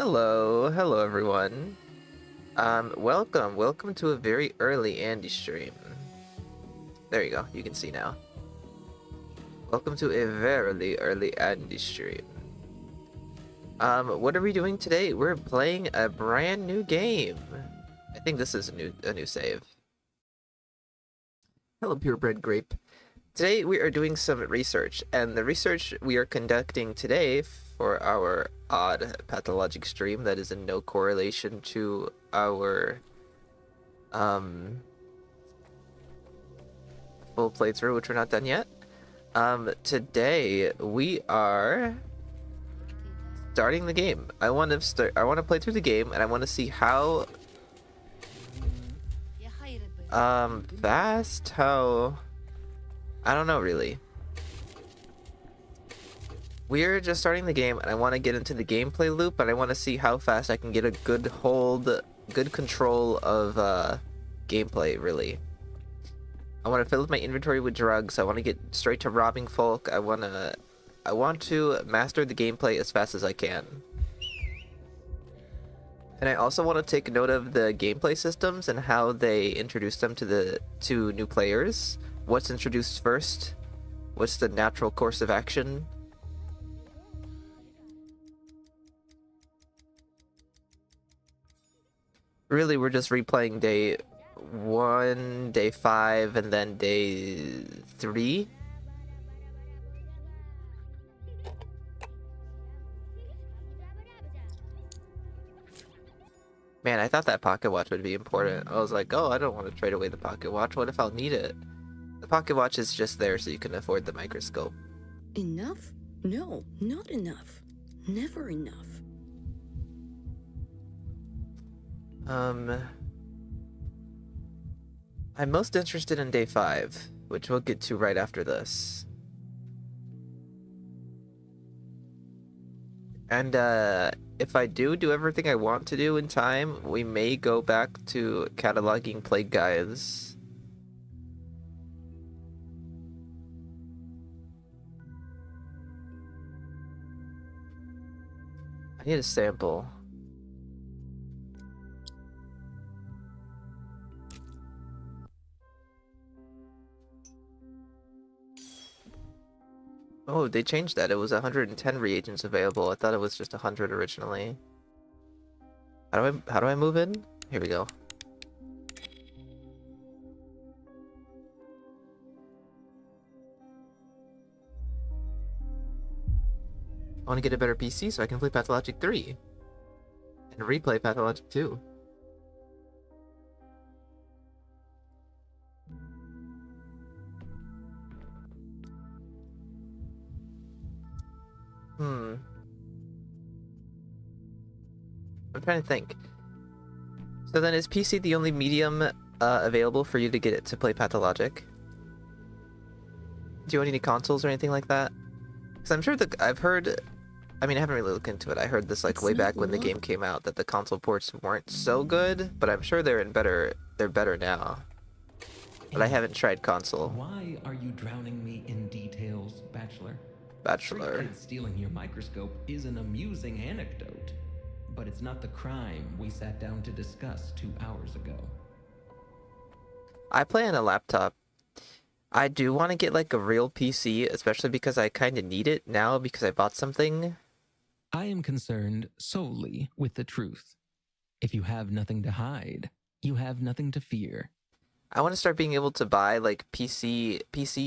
Hello everyone. Welcome to a very early Andy stream. There you go, you can see now. Welcome to a very early Andy stream. What are we doing today? We're playing a brand new game. I think this is a new save. Hello, purebred grape. Today we are doing some research, and the research we are conducting today for our odd Pathologic stream that is in no correlation to our full playthrough, which we're not done yet. Today we are starting the game. I want to play through the game, and I want to see how fast, how I don't know really. We're just starting the game, and I want to get into the gameplay loop, and I want to see how fast I can get a good control of gameplay, really. I want to fill up my inventory with drugs. I want to get straight to robbing folk. I want to master the gameplay as fast as I can. And I also want to take note of the gameplay systems and how they introduce them to new players. What's introduced first? What's the natural course of action? Really, we're just replaying day 1, day 5, and then day 3. Man, I thought that pocket watch would be important. I was like, oh, I don't want to trade away the pocket watch. What if I'll need it? The pocket watch is just there so you can afford the microscope. Enough? No, not enough. Never enough. I'm most interested in day 5, which we'll get to right after this. And, if I do everything I want to do in time, we may go back to cataloging plague guides. I need a sample. Oh, they changed that. It was 110 reagents available. I thought it was just 100 originally. How do I move in? Here we go. I want to get a better PC so I can play Pathologic 3 and replay Pathologic 2. I'm trying to think. So then is PC the only medium available for you to get it to play Pathologic? Do you want any consoles or anything like that? Because I'm sure I've heard, I mean, I haven't really looked into it. I heard this like way back when the game came out that the console ports weren't so good, but I'm sure they're better now. But I haven't tried console. Why are you drowning me in details, Bachelor? Bachelor. Stealing your microscope is an amusing anecdote, but it's not the crime we sat down to discuss 2 hours ago. I play on a laptop. I do want to get like a real PC, especially because I kind of need it now because I bought something. I am concerned solely with the truth. If you have nothing to hide, you have nothing to fear. I want to start being able to buy like PC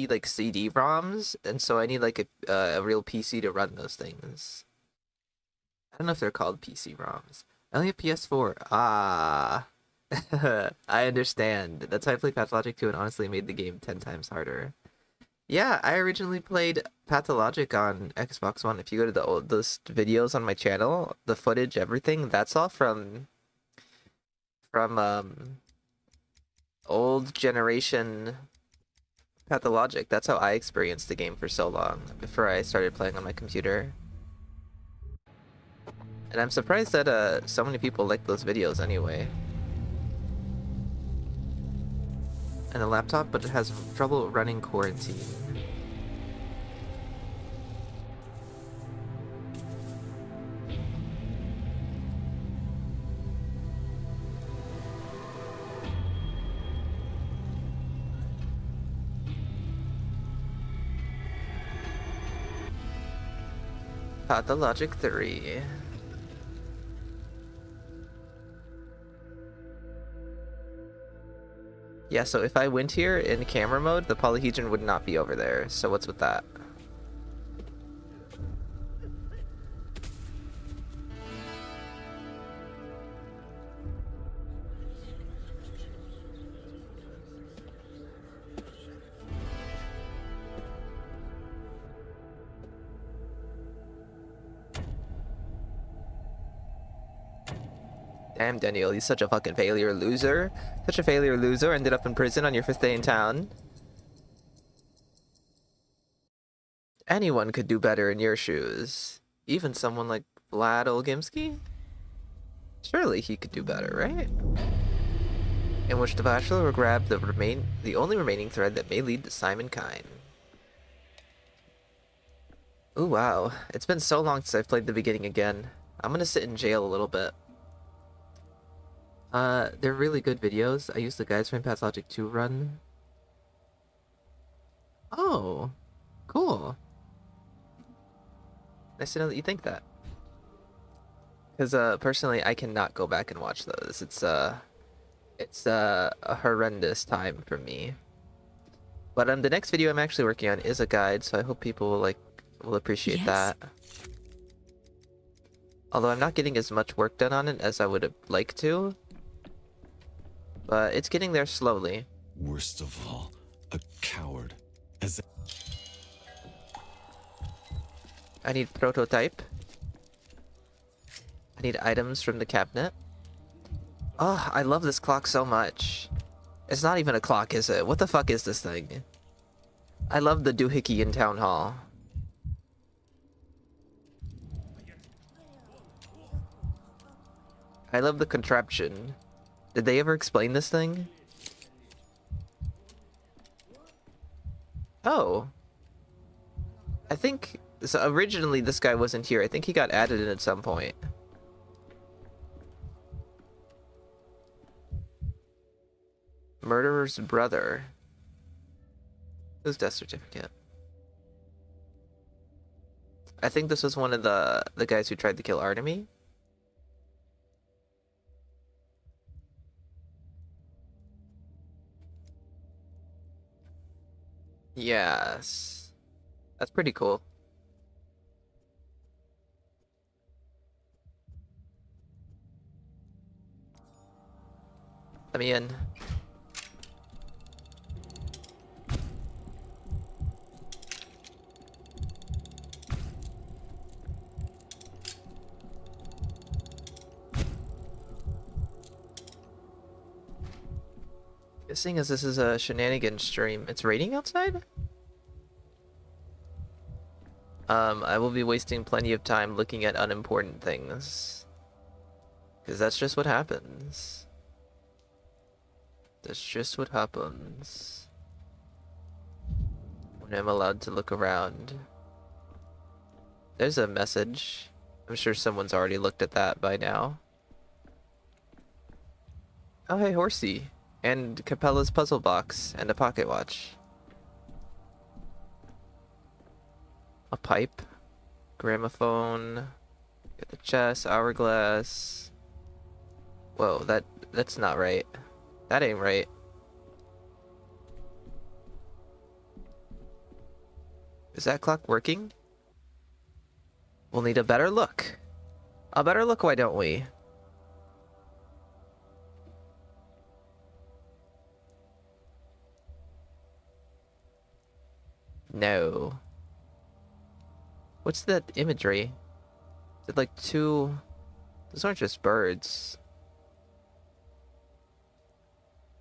like CD-ROMs, and so I need like a real PC to run those things. I don't know if they're called PC-ROMs. I only have PS4. Ah, I understand. That's why I played Pathologic 2 and honestly made the game 10 times harder. Yeah, I originally played Pathologic on Xbox One. If you go to the oldest videos on my channel, the footage, everything, that's all from old generation Pathologic. That's how I experienced the game for so long before I started playing on my computer. And I'm surprised that so many people like those videos anyway. And a laptop, but it has trouble running Quarantine. Pathologic 3. Yeah, so if I went here in camera mode, the polyhedron would not be over there. So what's with that? Damn, Daniel, he's such a fucking failure loser. Such a failure loser, ended up in prison on your 5th day in town. Anyone could do better in your shoes. Even someone like Vlad Olgimsky? Surely he could do better, right? In which the Bachelor will grab the only remaining thread that may lead to Simon Kine. Ooh, wow. It's been so long since I've played the beginning again. I'm gonna sit in jail a little bit. They're really good videos. I use the guides from Pathologic to run. Oh, cool. Nice to know that you think that. Because, personally, I cannot go back and watch those. It's a horrendous time for me. But, the next video I'm actually working on is a guide, so I hope people will appreciate Yes? that. Although I'm not getting as much work done on it as I would like to. But it's getting there slowly. Worst of all, a coward. As I need prototype. I need items from the cabinet. Oh, I love this clock so much. It's not even a clock, is it? What the fuck is this thing? I love the doohickey in Town Hall. I love the contraption. Did they ever explain this thing? Oh. I think... So originally this guy wasn't here. I think he got added in at some point. Murderer's brother. Whose death certificate? I think this was one of the guys who tried to kill Artemy. Yes. That's pretty cool. Let me in. Seeing as this is a shenanigans stream, it's raining outside? I will be wasting plenty of time looking at unimportant things. Because that's just what happens. That's just what happens. When I'm allowed to look around. There's a message. I'm sure someone's already looked at that by now. Oh, hey, Horsey. And Capella's puzzle box and a pocket watch. A pipe. Gramophone. Get the chest, hourglass. Whoa, that's not right. That ain't right. Is that clock working? We'll need a better look. A better look, why don't we? No. What's that imagery? Is it like two... Those aren't just birds.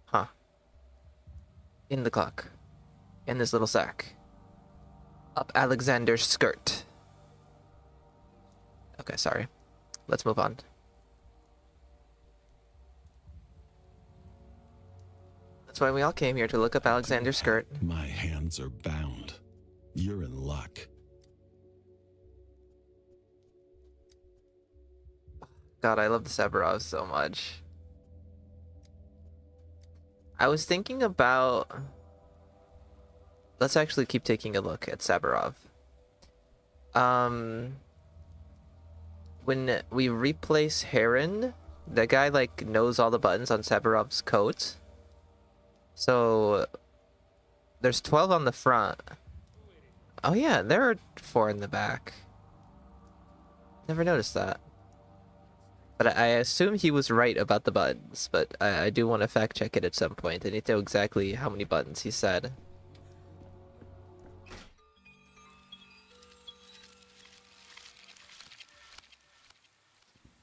Huh. In the clock. In this little sack. Up Alexander's skirt. Okay, sorry. Let's move on. That's why we all came here, to look up Alexander's skirt. my hands are bound. You're in luck. God, I love the Severovs so much. I was thinking about... Let's actually keep taking a look at Saburov. when we replace Heron, the guy like knows all the buttons on Sabarov's coat. So there's 12 on the front. Oh yeah, there are 4 in the back. Never noticed that. But I assume he was right about the buttons, but I do want to fact check it at some point. I need to know exactly how many buttons he said.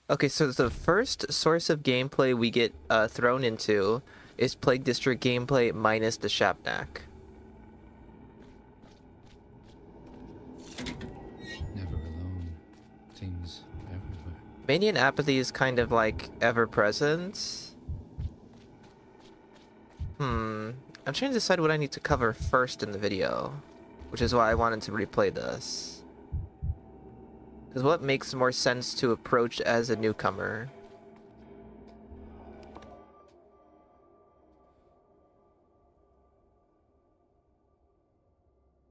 Okay, so the first source of gameplay we get thrown into is Plague District gameplay minus the Shapnak. Never alone. Seems everywhere. Mania and apathy is kind of like ever present. I'm trying to decide what I need to cover first in the video, which is why I wanted to replay this. Because what makes more sense to approach as a newcomer?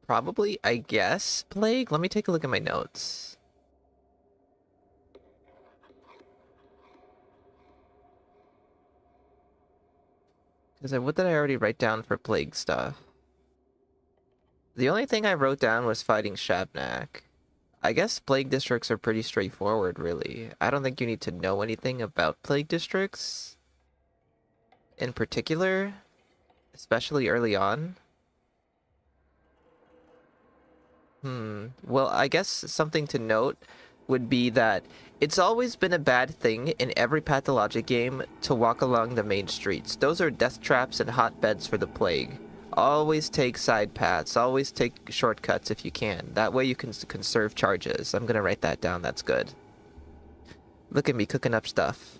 Probably, I guess, Plague? Let me take a look at my notes. Because what did I already write down for Plague stuff? The only thing I wrote down was fighting Shabnak. I guess Plague Districts are pretty straightforward, really. I don't think you need to know anything about Plague Districts in particular, especially early on. Well, I guess something to note would be that it's always been a bad thing in every Pathologic game to walk along the main streets. Those are death traps and hotbeds for the plague. Always take side paths, always take shortcuts if you can. That way you can conserve charges. I'm gonna write that down, that's good. Look at me cooking up stuff.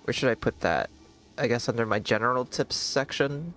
Where should I put that? I guess under my general tips section?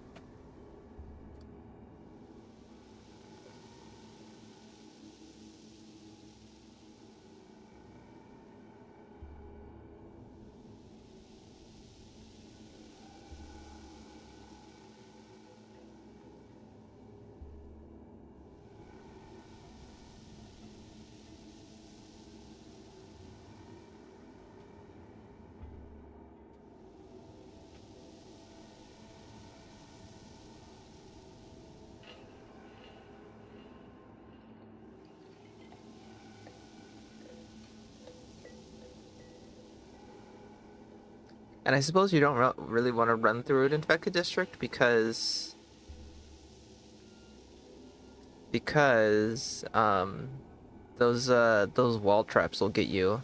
And I suppose you don't really want to run through an infected district because those wall traps will get you.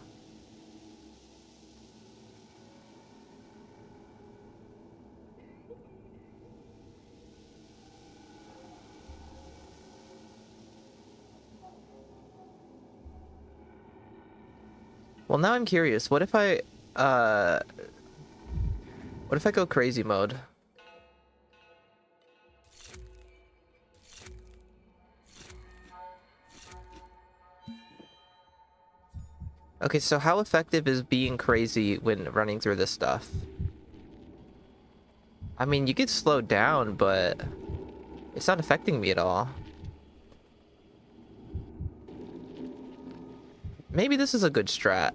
Well, now I'm curious. What if I go crazy mode? Okay, so how effective is being crazy when running through this stuff? I mean, you get slowed down, but it's not affecting me at all. Maybe this is a good strat.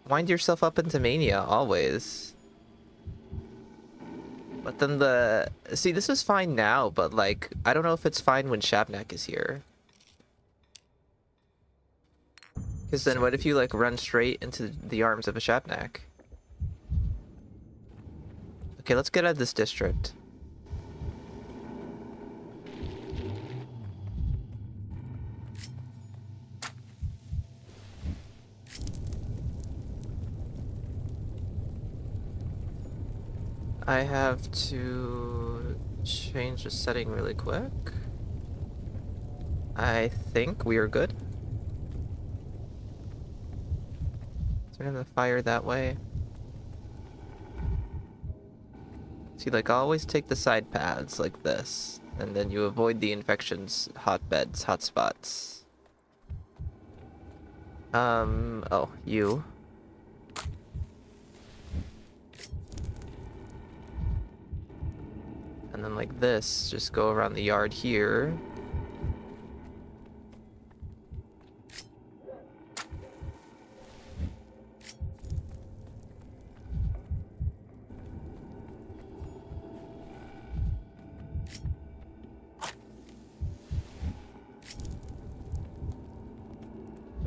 Wind yourself up into mania, always. But then see, this is fine now, but like, I don't know if it's fine when Shabnak is here. Because then what if you like run straight into the arms of a Shabnak? Okay, let's get out of this district. I have to change the setting really quick. I think we are good. Turn the fire that way. See, like, always take the side paths like this, and then you avoid the infection's hotbeds, hotspots. Oh, you. And then like this, just go around the yard here.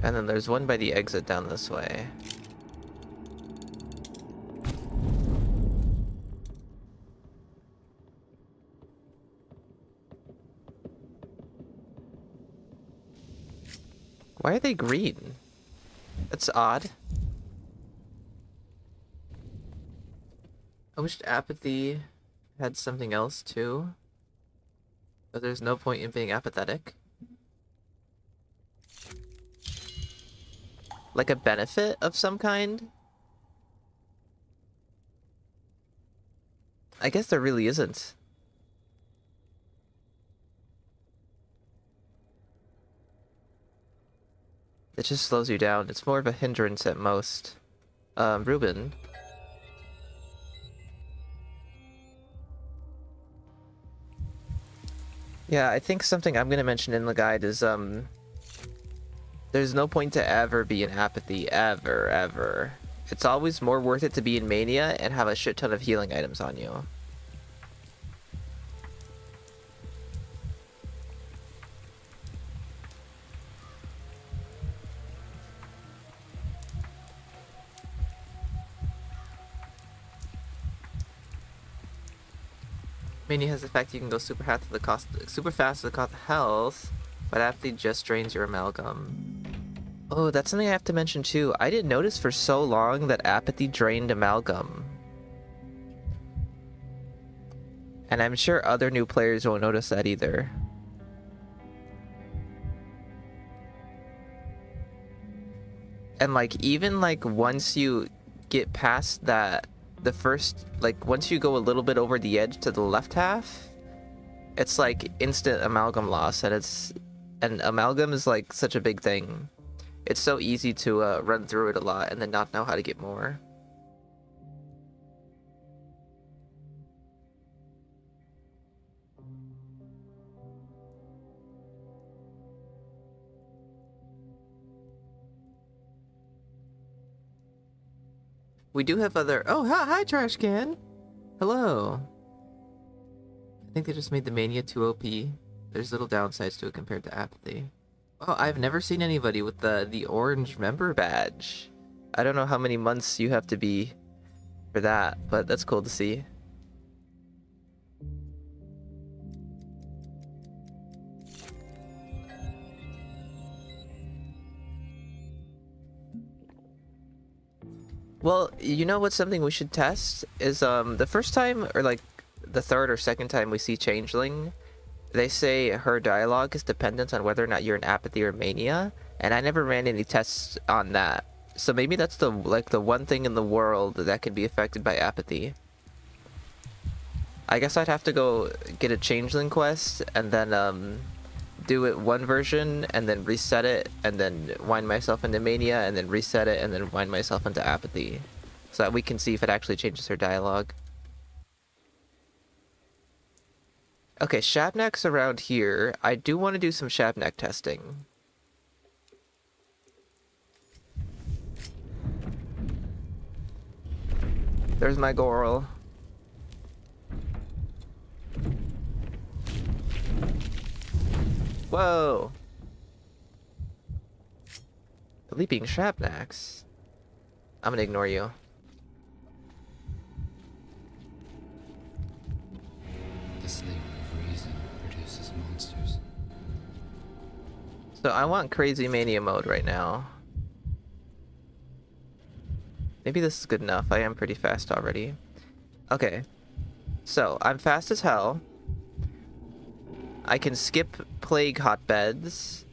And then there's one by the exit down this way. Why are they green? That's odd. I wished apathy had something else too. But there's no point in being apathetic. Like a benefit of some kind? I guess there really isn't. It just slows you down. It's more of a hindrance at most. Ruben. Yeah, I think something I'm gonna mention in the guide is, there's no point to ever be in apathy, ever, ever. It's always more worth it to be in mania and have a shit ton of healing items on you. Mania has the fact you can go super fast to the cost of health, but apathy just drains your amalgam. Oh, that's something I have to mention too. I didn't notice for so long that apathy drained amalgam. And I'm sure other new players won't notice that either. And like, even like once you get past that, the first, like once you go a little bit over the edge to the left half, it's like instant amalgam loss, and amalgam is like such a big thing. It's so easy to run through it a lot and then not know how to get more. We do have other... Oh, hi, Trash Can! Hello! I think they just made the Mania too OP. There's little downsides to it compared to Apathy. Oh, I've never seen anybody with the orange member badge. I don't know how many months you have to be for that, but that's cool to see. Well, you know what's something we should test is the first time, or like the third or second time we see Changeling, they say her dialogue is dependent on whether or not you're in apathy or mania, and I never ran any tests on that. So maybe that's the one thing in the world that could be affected by apathy. I guess I'd have to go get a Changeling quest and then do it one version and then reset it and then wind myself into mania and then reset it and then wind myself into apathy, so that we can see if it actually changes her dialogue. Okay, Shabnak's around here. I do want to do some Shabnak testing. There's my Goral. Whoa! The leaping Shabnaks. I'm gonna ignore you. The sleep of reason produces monsters. So I want crazy mania mode right now. Maybe this is good enough. I am pretty fast already. Okay. So I'm fast as hell. I can skip plague hotbeds.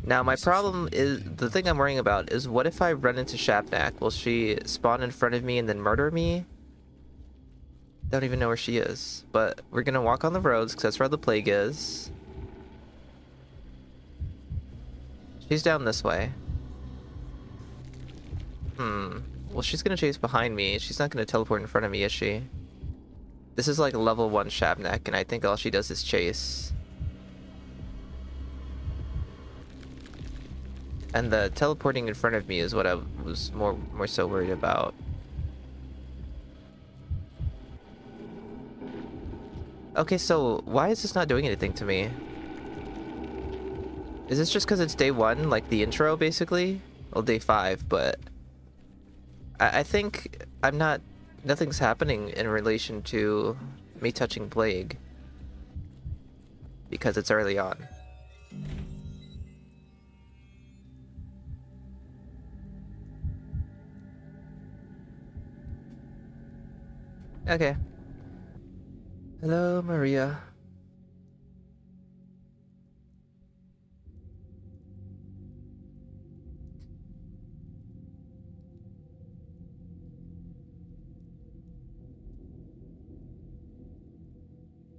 Now my problem is, the thing I'm worrying about is, what if I run into Shabnak? Will she spawn in front of me and then murder me? Don't even know where she is. But we're gonna walk on the roads because that's where the plague is. She's down this way. Well, she's gonna chase behind me. She's not gonna teleport in front of me, is she? This is like level 1 Shabnak, and I think all she does is chase. And the teleporting in front of me is what I was more so worried about. Okay, so why is this not doing anything to me? Is this just because it's day 1, like the intro, basically? Well, day 5, but I think I'm not. Nothing's happening in relation to me touching Plague because it's early on. Okay. Hello, Maria.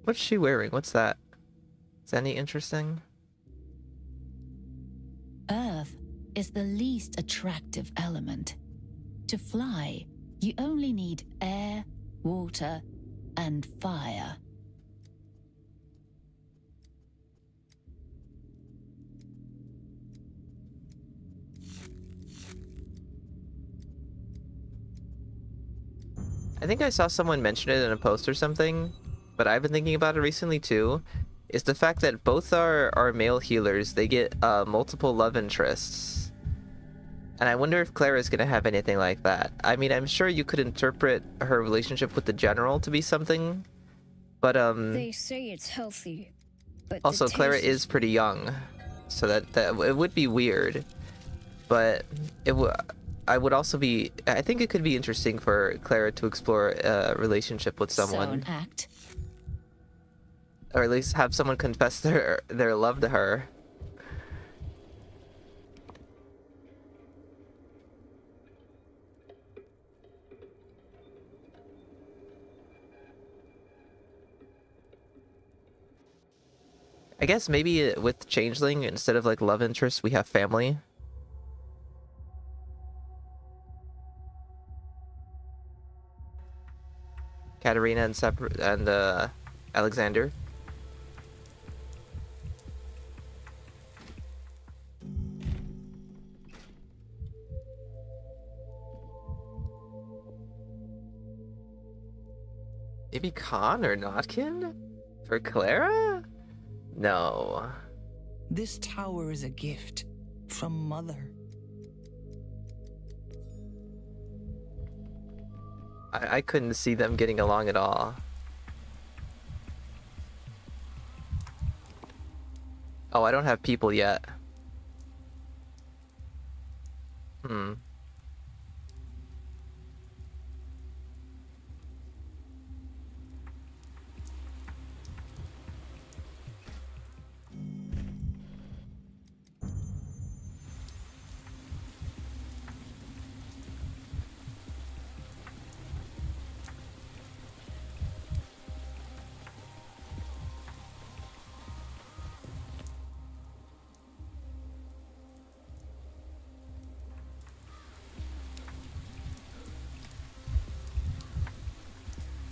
What's she wearing? What's that? Is that any interesting? Earth is the least attractive element. To fly, you only need air, water, and fire. I think I saw someone mention it in a post or something, but I've been thinking about it recently too. Is the fact that both our male healers, they get multiple love interests. And I wonder if Clara's gonna have anything like that. I mean, I'm sure you could interpret her relationship with the general to be something, but They say it's healthy, but also Clara is pretty young, so that it would be weird. But I would also be. I think it could be interesting for Clara to explore a relationship with So someone, an act. or at least have someone confess their love to her. I guess maybe with Changeling, instead of like love interest, we have family. Katarina and Alexander. Maybe Khan or Notkin? For Clara? No. This tower is a gift from Mother. I couldn't see them getting along at all. Oh, I don't have people yet. Hmm.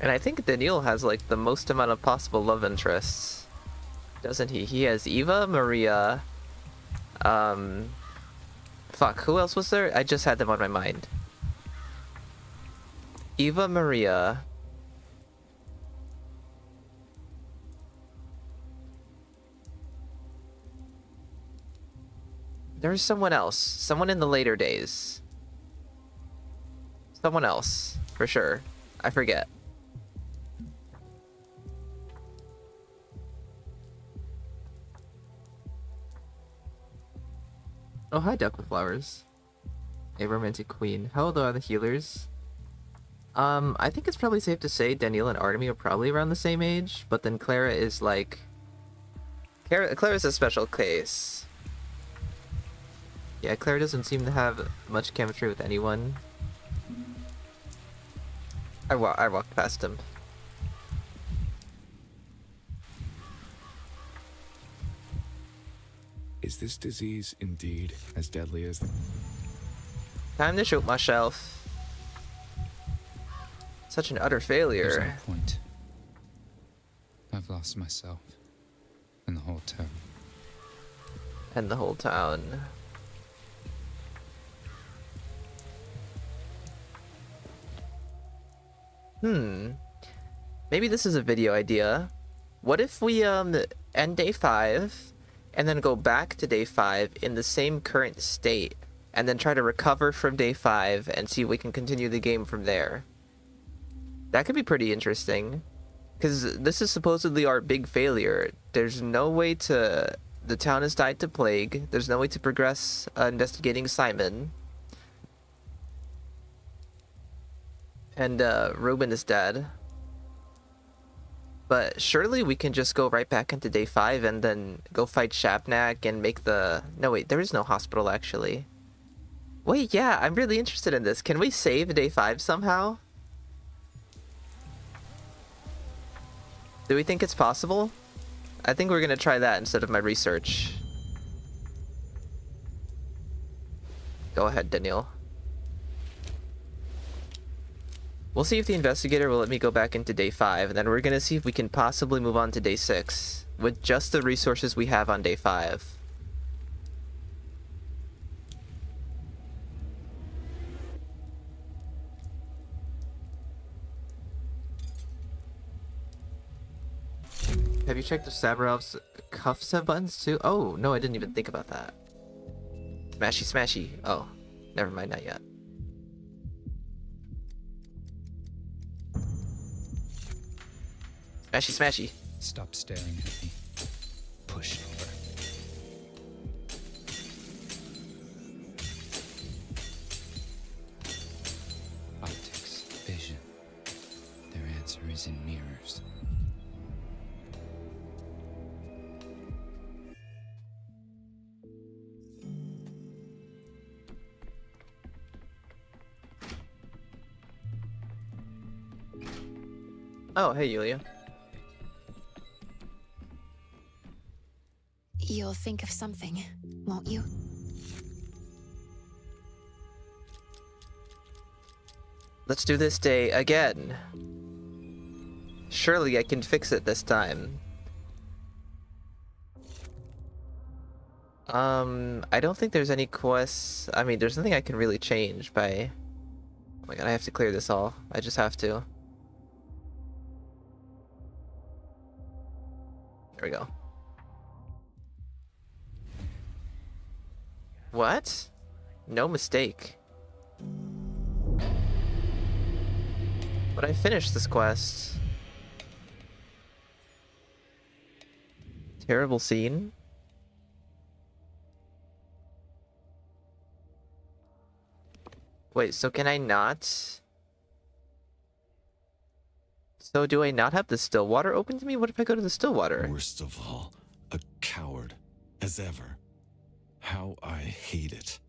And I think Daniel has like the most amount of possible love interests, doesn't he? He has Eva, Maria, fuck, who else was there? I just had them on my mind. Eva, Maria. There's someone else. Someone in the later days. Someone else, for sure. I forget. Oh, hi, Duck with Flowers. A romantic queen. How old are the healers? I think it's probably safe to say Danielle and Artemy are probably around the same age, but then Clara is like... Clara's a special case. Yeah, Clara doesn't seem to have much chemistry with anyone. I walked past him. Is this disease indeed as deadly as the... Time to shoot myself. Such an utter There's failure. no point. I've lost myself and the whole town. And the whole town. Maybe this is a video idea. What if we end day 5 and then go back to day 5 in the same current state, and then try to recover from day 5 and see if we can continue the game from there. That could be pretty interesting, because this is supposedly our big failure. There's no way to... The town has died to plague. There's no way to progress investigating Simon. And Ruben is dead. But surely we can just go right back into day 5 and then go fight Shabnak and make the... No, wait, there is no hospital, actually. Wait, yeah, I'm really interested in this. Can we save day 5 somehow? Do we think it's possible? I think we're gonna try that instead of my research. Go ahead, Daniel. We'll see if the investigator will let me go back into day 5, and then we're gonna see if we can possibly move on to day 6 with just the resources we have on day 5. Have you checked if Sabarov's cuffs have buttons too? Oh, no, I didn't even think about that. Smashy, smashy. Oh, never mind, not yet. Smashy, smashy. Stop staring at me. Push over. Optics, vision. Their answer is in mirrors. Oh, hey, Yulia. You'll think of something, won't you? Let's do this day again. Surely I can fix it this time. I don't think there's any quests. I mean, there's nothing I can really change by... Oh my god, I have to clear this all. I just have to. There we go. What? No mistake. But I finished this quest. Terrible scene. Wait, so can I not? So do I not have the Stillwater open to me? What if I go to the Stillwater? Worst of all, a coward, as ever. How I hate it.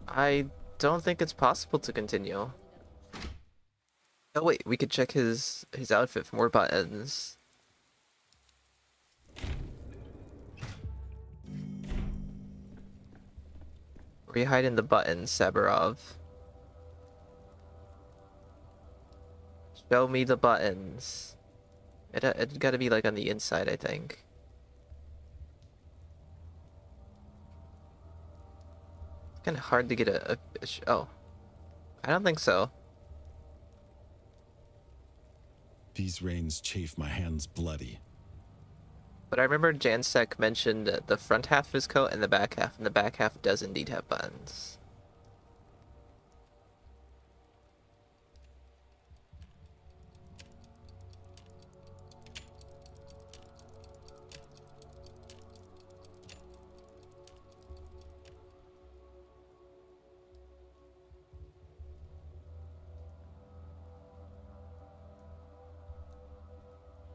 I don't think it's possible to continue. Oh wait, we could check his outfit for more buttons. Where are you hiding the buttons, Sabarov? Show me the buttons. It gotta be like on the inside, I think. It's kind of hard to get oh. I don't think so. These reins chafe my hands bloody. But I remember Jansek mentioned the front half of his coat and the back half, and the back half does indeed have buttons.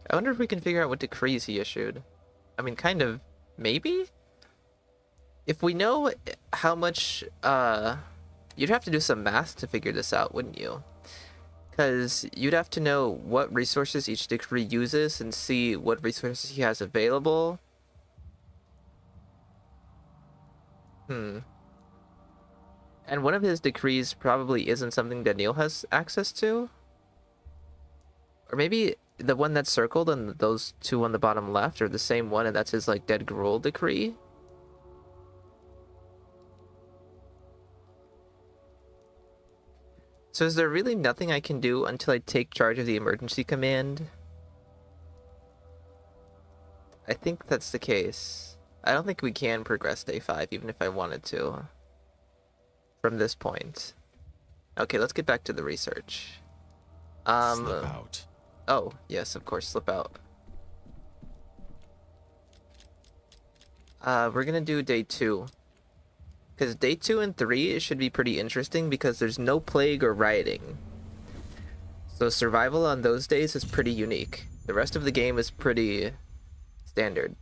I wonder if we can figure out what decrees he issued. I mean, kind of, maybe? If we know how much, you'd have to do some math to figure this out, wouldn't you? Because you'd have to know what resources each decree uses and see what resources he has available. And one of his decrees probably isn't something that Neil has access to. Or maybe the one that's circled and those two on the bottom left are the same one, and that's his like dead Gruul decree. So is there really nothing I can do until I take charge of the emergency command? I think that's the case. I don't think we can progress day 5, even if I wanted to. From this point. Okay, let's get back to the research. Slip out. Oh, yes, of course, slip out. We're gonna do day 2. Because day 2 and 3 should be pretty interesting because there's no plague or rioting. So survival on those days is pretty unique. The rest of the game is pretty standard.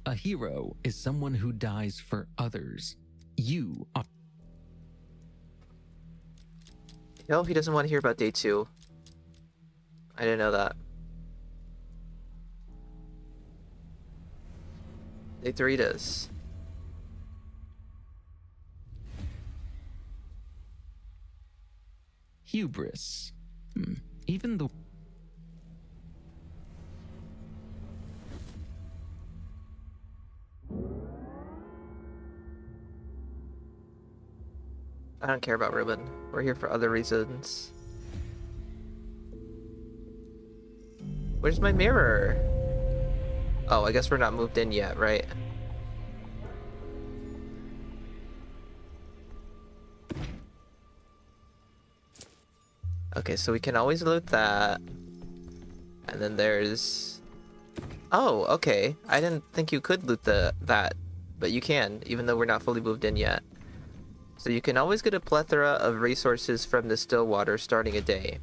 A hero is someone who dies for others. You are. No, he doesn't want to hear about day 2. I didn't know that. Day 3 does. Hubris. Even the. I don't care about Ruben. We're here for other reasons. Where's my mirror? Oh, I guess we're not moved in yet, right? Okay, so we can always loot that. And then there's... Oh, okay. I didn't think you could loot that, but you can, even though we're not fully moved in yet. So you can always get a plethora of resources from the still water starting a day.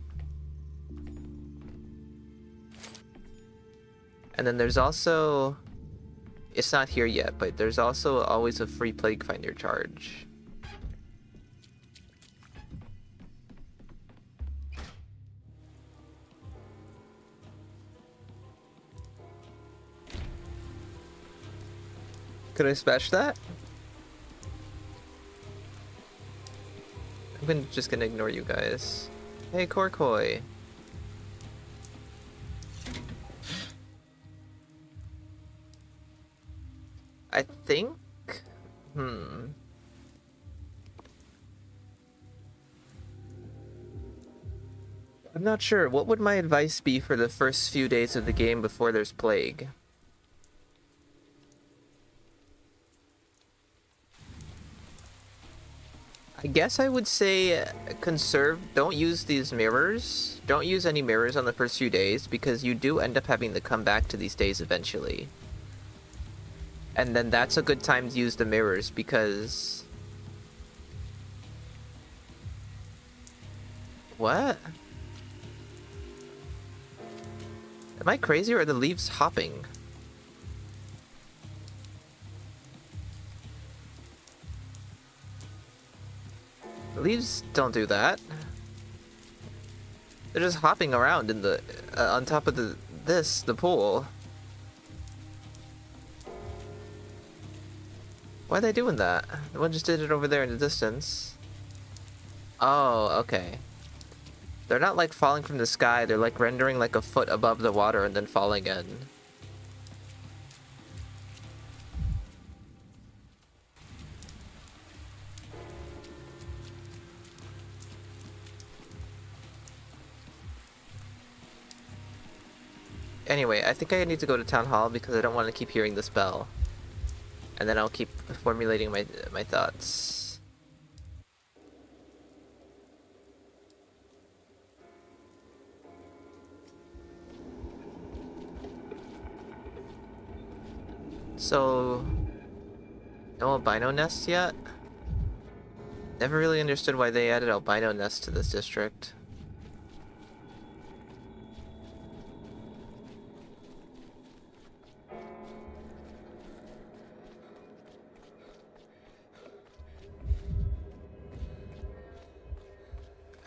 And then there's also... It's not here yet, but there's also always a free Plague Finder charge. Could I smash that? Just gonna ignore you guys. Hey, Korkoi. I think... I'm not sure. What would my advice be for the first few days of the game before there's plague? I guess I would say conserve, don't use these mirrors. Don't use any mirrors on the first few days because you do end up having to come back to these days eventually. And then that's a good time to use the mirrors because... What? Am I crazy or are the leaves hopping? The leaves don't do that. They're just hopping around in the on top of the pool. Why are they doing that? The one just did it over there in the distance. Oh, okay. They're not like falling from the sky, they're like rendering like a foot above the water and then falling in. Anyway, I think I need to go to Town Hall because I don't want to keep hearing this bell. And then I'll keep formulating my thoughts. So, no albino nests yet? Never really understood why they added albino nests to this district.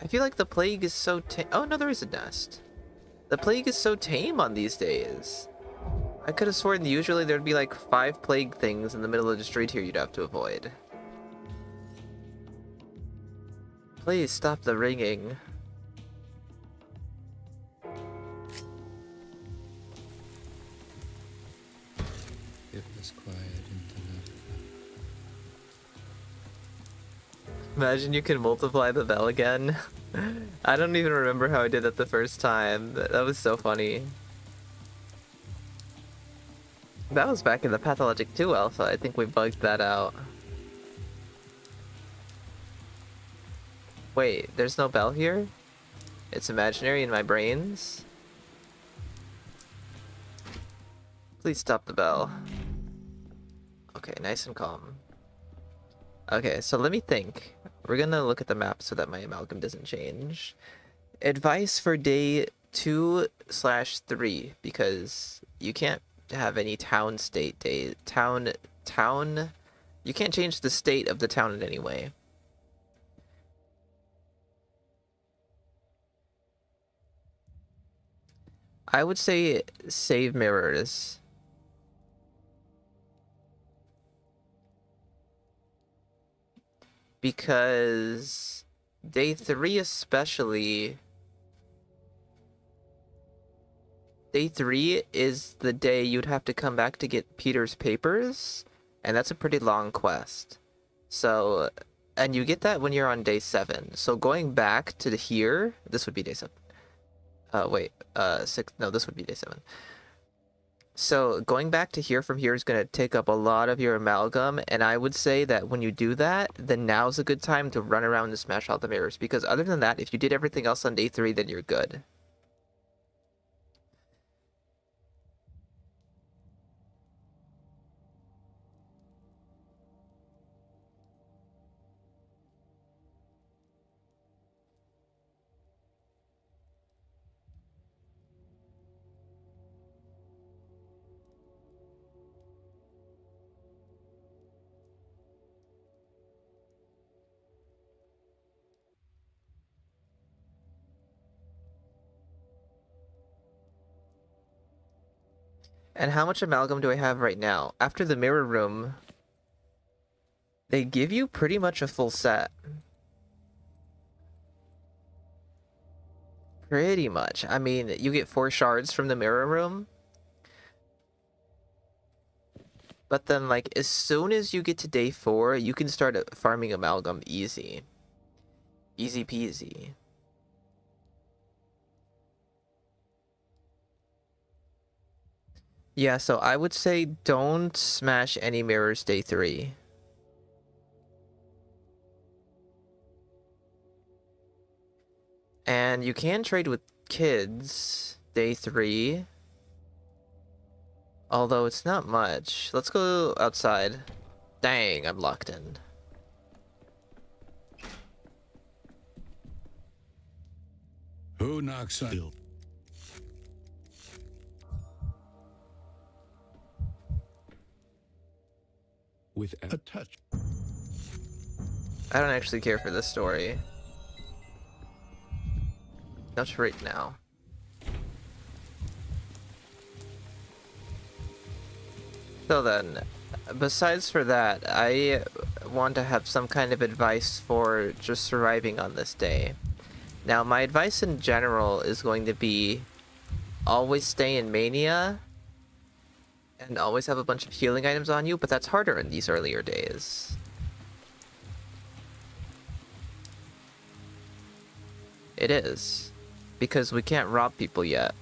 I feel like the plague is so tame. Oh no, there is a nest. The plague is so tame on these days. I could have sworn usually there'd be like 5 plague things in the middle of the street here you'd have to avoid. Please stop the ringing. Imagine you can multiply the bell again. I don't even remember how I did that the first time. That was so funny. That was back in the Pathologic 2 alpha. I think we bugged that out. Wait, there's no bell here? It's imaginary in my brains? Please stop the bell. Okay, nice and calm. Okay, so let me think. We're gonna look at the map so that my amalgam doesn't change. Advice for day 2/3, because you can't have any town state day. Town. You can't change the state of the town in any way. I would say save mirrors. Because day 3 especially, day 3 is the day you'd have to come back to get Peter's papers, and that's a pretty long quest. So, and you get that when you're on day 7. So going back to here, this would be day 7. Wait, 6, no, this would be day 7. So going back to here from here is going to take up a lot of your amalgam, and I would say that when you do that, then now's a good time to run around and smash all the mirrors, because other than that, if you did everything else on day 3, then you're good. And how much amalgam do I have right now? After the mirror room, they give you pretty much a full set. Pretty much. I mean, you get 4 shards from the mirror room. But then, like, as soon as you get to day 4, you can start farming amalgam easy. Easy peasy. Yeah, so I would say don't smash any mirrors day 3. And you can trade with kids day 3. Although it's not much. Let's go outside. Dang, I'm locked in. Who knocks on? With a touch. I don't actually care for this story. Not right now. So then, besides for that, I want to have some kind of advice for just surviving on this day. Now, my advice in general is going to be always stay in Mania and always have a bunch of healing items on you, but that's harder in these earlier days. It is, because we can't rob people yet.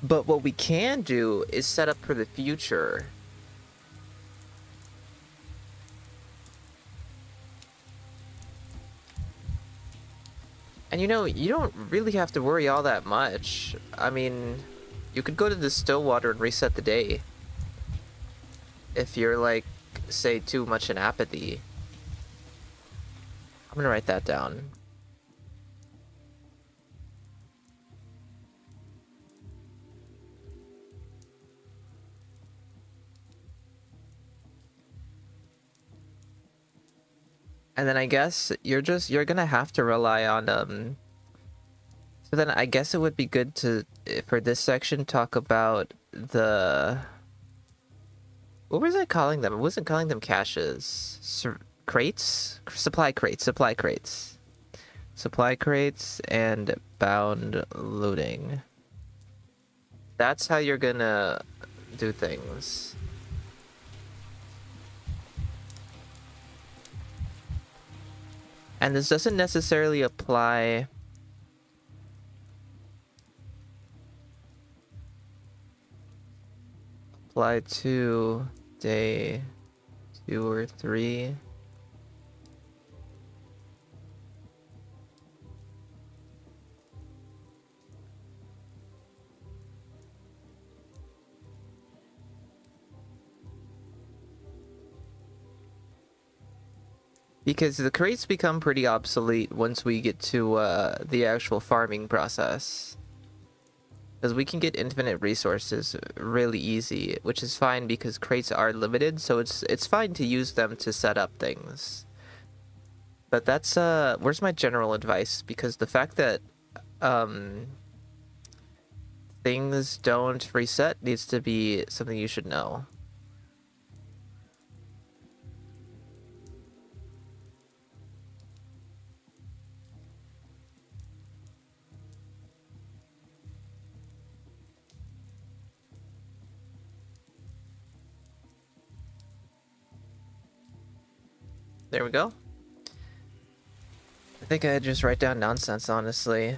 But what we can do is set up for the future. And you know, you don't really have to worry all that much. I mean, you could go to the Stillwater and reset the day. If you're like, say, too much in apathy. I'm gonna write that down. And then I guess you're gonna have to rely on so then I guess it would be good to, for this section, talk about the, what was I calling them? I wasn't calling them caches. Crates? Supply crates and bound looting. That's how you're gonna do things. And this doesn't necessarily apply to day 2 or 3. Because the crates become pretty obsolete once we get to the actual farming process. Because we can get infinite resources really easy, which is fine because crates are limited, so it's fine to use them to set up things. But that's where's my general advice? Because the fact that things don't reset needs to be something you should know. There we go. I think I just write down nonsense, honestly.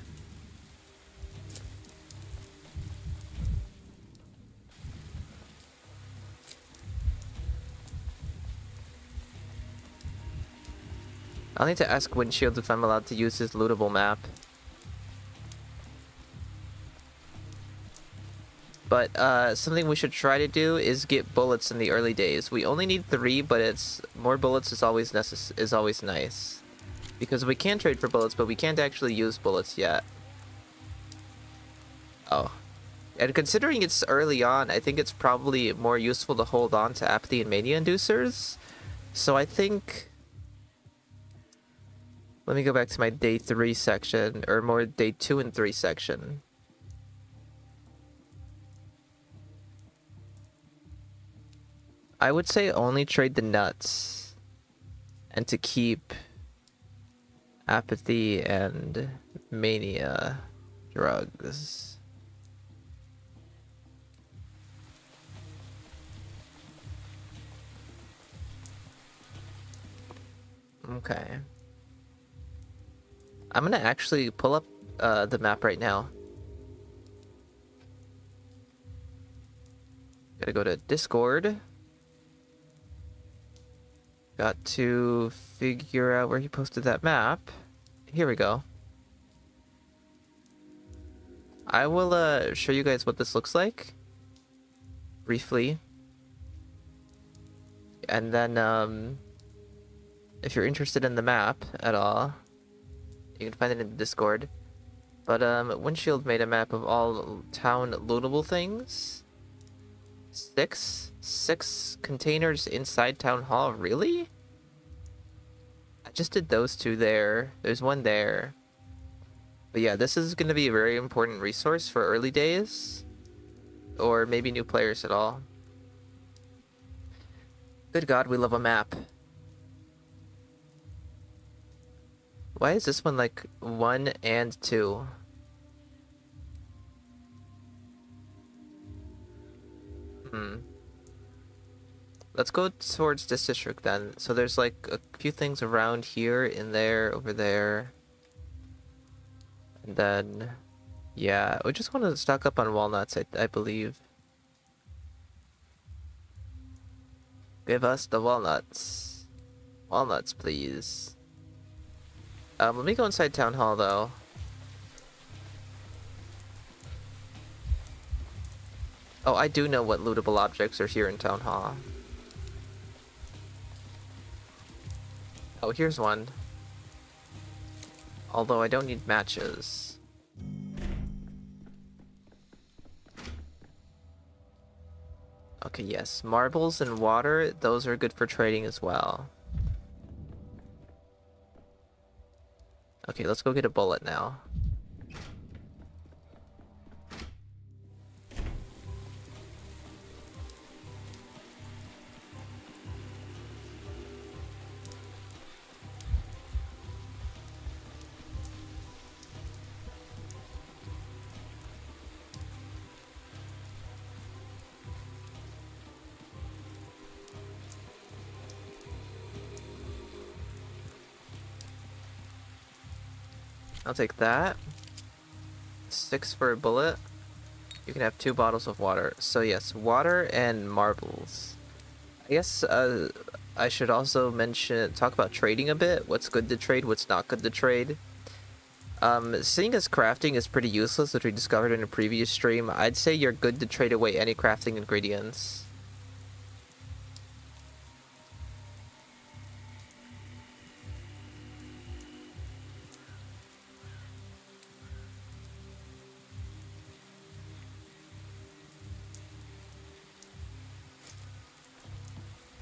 I'll need to ask Windshield if I'm allowed to use his lootable map. But something we should try to do is get bullets in the early days. We only need 3, but it's more bullets is always nice. Because we can trade for bullets, but we can't actually use bullets yet. Oh. And considering it's early on, I think it's probably more useful to hold on to apathy and mania inducers. So I think... Let me go back to my day 3 section, or more day 2 and 3 section. I would say only trade the nuts. And to keep apathy and mania drugs. Okay. I'm gonna actually pull up the map right now. Gotta go to Discord. Got to figure out where he posted that map. Here we go. I will show you guys what this looks like briefly. And then if you're interested in the map at all, you can find it in the Discord. But Windshield made a map of all town lootable things. 6 containers inside Town Hall, really? I just did those 2 there. There's 1 there. But yeah, this is going to be a very important resource for early days. Or maybe new players at all. Good God, we love a map. Why is this one like 1 and 2? Let's go towards this district then. So there's like a few things around here, in there, over there. And then, yeah, we just want to stock up on walnuts, I believe. Give us the walnuts. Walnuts, please. Let me go inside Town Hall though. Oh, I do know what lootable objects are here in Town Hall. Oh, here's one. Although I don't need matches. Okay, yes. Marbles and water, those are good for trading as well. Okay, let's go get a bullet now. I'll take that. 6 for a bullet. You can have 2 bottles of water. So yes, water and marbles. I guess I should also talk about trading a bit. What's good to trade, what's not good to trade. Seeing as crafting is pretty useless, which we discovered in a previous stream, I'd say you're good to trade away any crafting ingredients.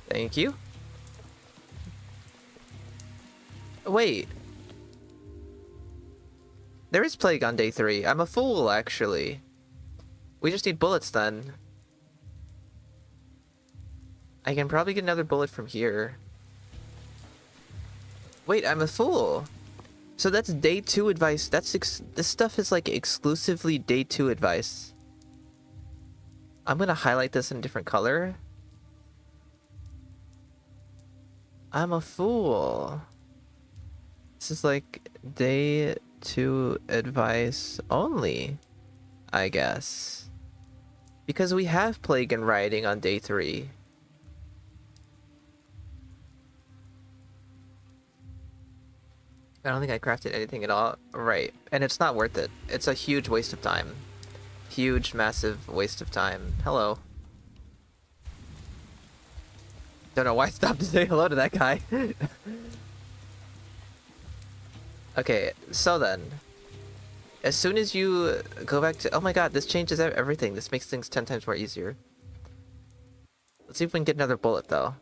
Thank you. Wait. There is plague on day 3. I'm a fool, actually. We just need bullets then. I can probably get another bullet from here. Wait, I'm a fool. So that's day 2 advice. This stuff is like exclusively day 2 advice. I'm gonna highlight this in a different color. I'm a fool. This is like day 2 advice only, I guess. Because we have plague and rioting on day 3. I don't think I crafted anything at all. Right. And it's not worth it. It's a huge waste of time. Huge, massive waste of time. Hello. Don't know why I stopped to say hello to that guy. Okay, so then. As soon as you go back to... Oh my god, this changes everything. This makes things 10 times more easier. Let's see if we can get another bullet, though.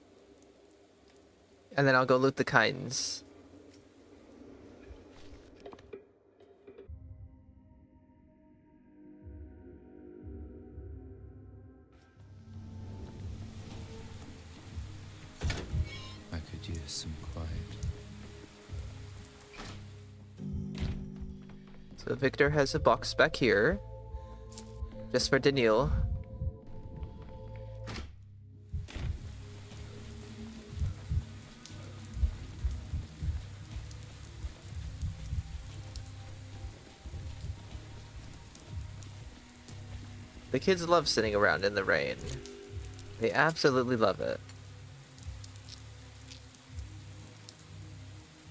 And then I'll go loot the kinds. I could use some quiet. So Victor has a box back here. Just for Daniil. The kids love sitting around in the rain. They absolutely love it.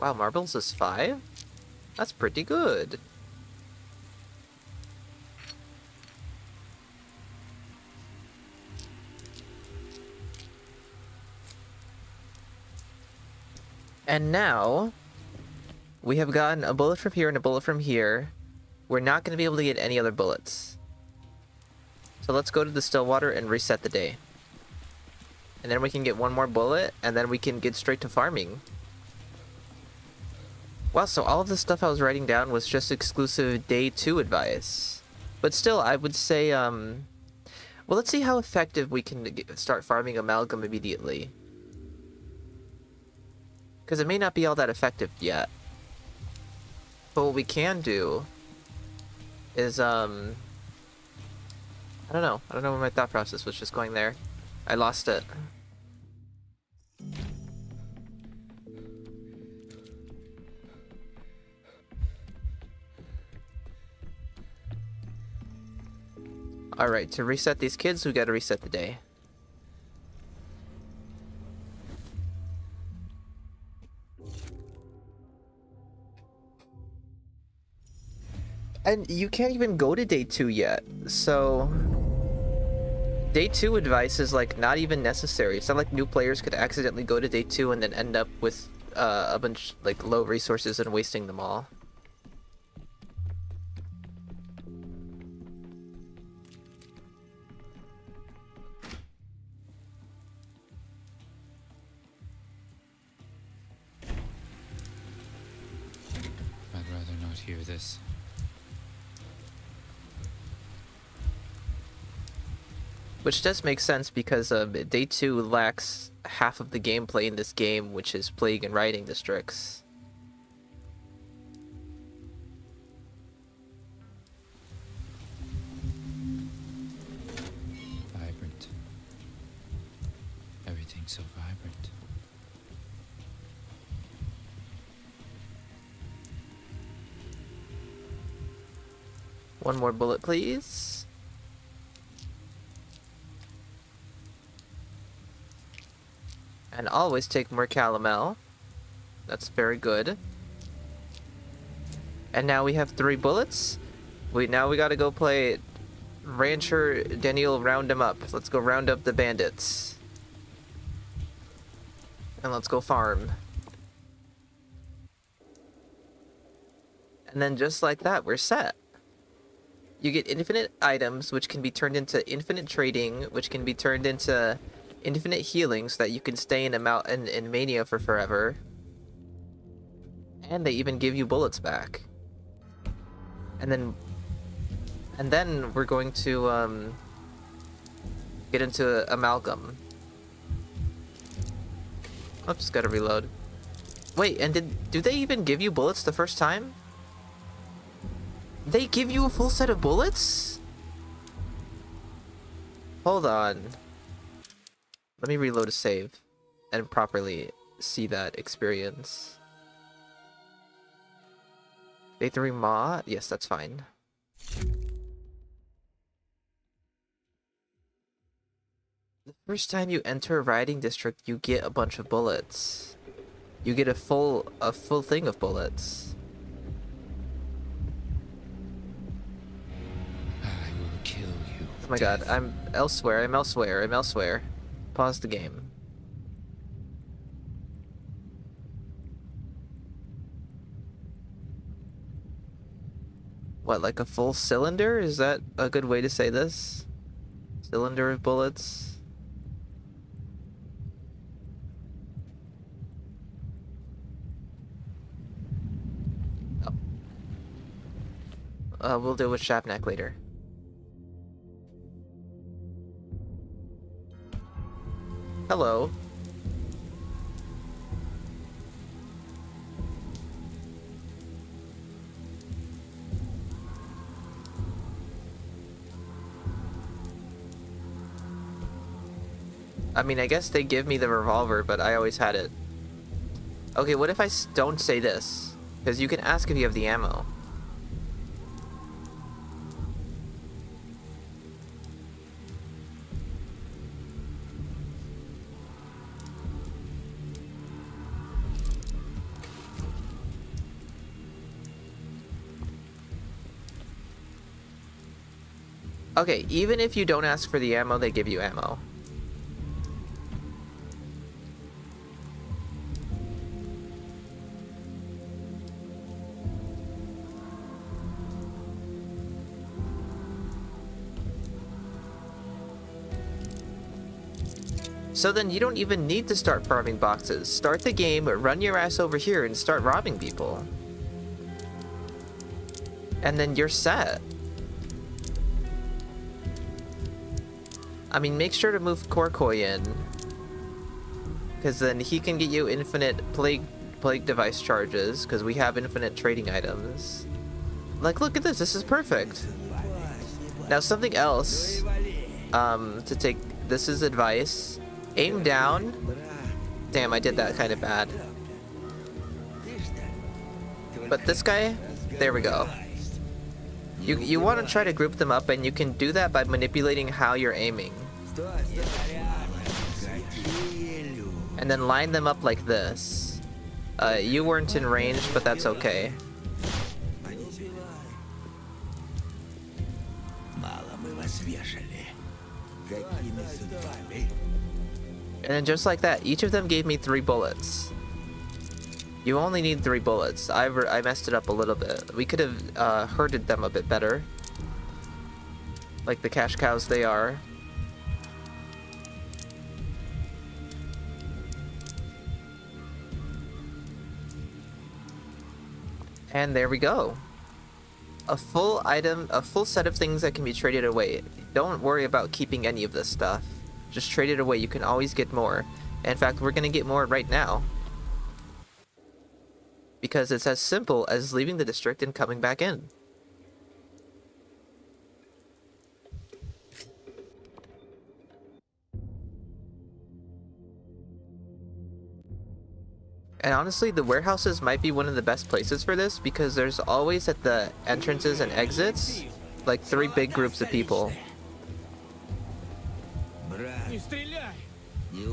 Wow, marbles is 5? That's pretty good. And now, we have gotten a bullet from here and a bullet from here. We're not going to be able to get any other bullets. So let's go to the Stillwater and reset the day. And then we can get one more bullet, and then we can get straight to farming. Wow, so all of the stuff I was writing down was just exclusive day 2 advice. But still, I would say, well, let's see how effective we can start farming amalgam immediately. Because it may not be all that effective yet. But what we can do is, I don't know. I don't know where my thought process was just going there. I lost it. Alright, to reset these kids, we gotta reset the day. And you can't even go to day 2 yet, so... Day 2 advice is, like, not even necessary. It's not like new players could accidentally go to day 2 and then end up with a bunch, like, low resources and wasting them all. I'd rather not hear this. Which does make sense because day 2 lacks half of the gameplay in this game, which is plague and rioting districts. Vibrant. Everything's so vibrant. One more bullet, please. And always take more calomel. That's very good. And now we have 3 bullets. Now we gotta go play Rancher Daniel round him up. Let's go round up the bandits. And let's go farm. And then just like that, we're set. You get infinite items, which can be turned into infinite trading, which can be turned into infinite healing so that you can stay in Mania for forever. And they even give you bullets back. And then we're going to get into Amalgam. Oops, gotta reload. Wait, and do they even give you bullets the first time? They give you a full set of bullets? Hold on. Let me reload a save and properly see that experience. Day 3 Ma? Yes, that's fine. The first time you enter a rioting district, you get a bunch of bullets. You get a full thing of bullets. I will kill you. Oh my god, I'm elsewhere. Pause the game. What, like a full cylinder? Is that a good way to say this? Cylinder of bullets? We'll deal with Shabnak later. Hello. I mean, I guess they give me the revolver, but I always had it. Okay, what if I don't say this? Because you can ask if you have the ammo. Okay, even if you don't ask for the ammo, they give you ammo. So then you don't even need to start farming boxes. Start the game, run your ass over here, and start robbing people. And then you're set. I mean, make sure to move Korkoi in. Because then he can get you infinite plague device charges, because we have infinite trading items. Like, look at this. This is perfect. Now, something else to take. This is advice. Aim down. Damn, I did that kind of bad. But this guy, there we go. You want to try to group them up, and you can do that by manipulating how you're aiming. And then line them up like this. You weren't in range, but that's okay. And then just like that, each of them gave me 3 bullets. You only need 3 bullets. I messed it up a little bit. We could have herded them a bit better. Like the cash cows they are. And there we go. A full set of things that can be traded away. Don't worry about keeping any of this stuff. Just trade it away. You can always get more. In fact, we're gonna get more right now. Because it's as simple as leaving the district and coming back in. And honestly, the warehouses might be one of the best places for this, because there's always at the entrances and exits, like 3 big groups of people.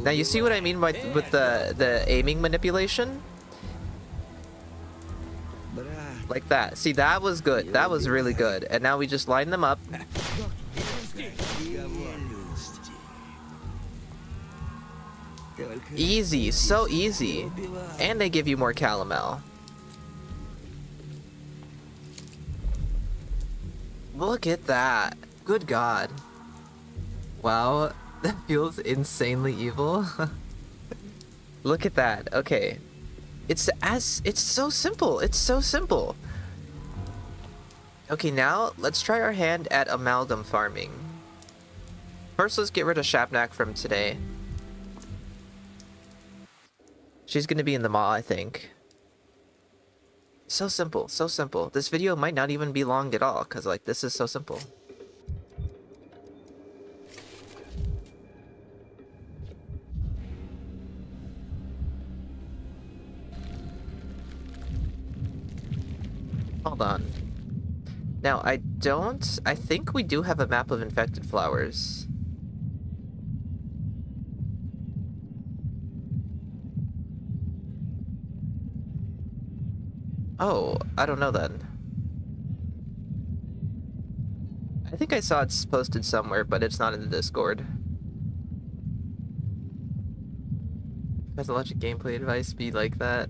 Now you see what I mean by with the aiming manipulation? Like that. See, that was good. That was really good. And now we just line them up. Easy, so easy. And they give you more calomel. Look at that. Good God. Wow, that feels insanely evil. Look at that. Okay. It's so simple. It's so simple. Okay, now let's try our hand at amalgam farming. First, let's get rid of Shabnak from today. She's gonna be in the mall, I think. So simple, so simple. This video might not even be long at all, because, like, this is so simple. Hold on. Now, I think we do have a map of infected flowers. Oh, I don't know then. I think I saw it's posted somewhere, but it's not in the Discord. Pathologic gameplay advice be like that.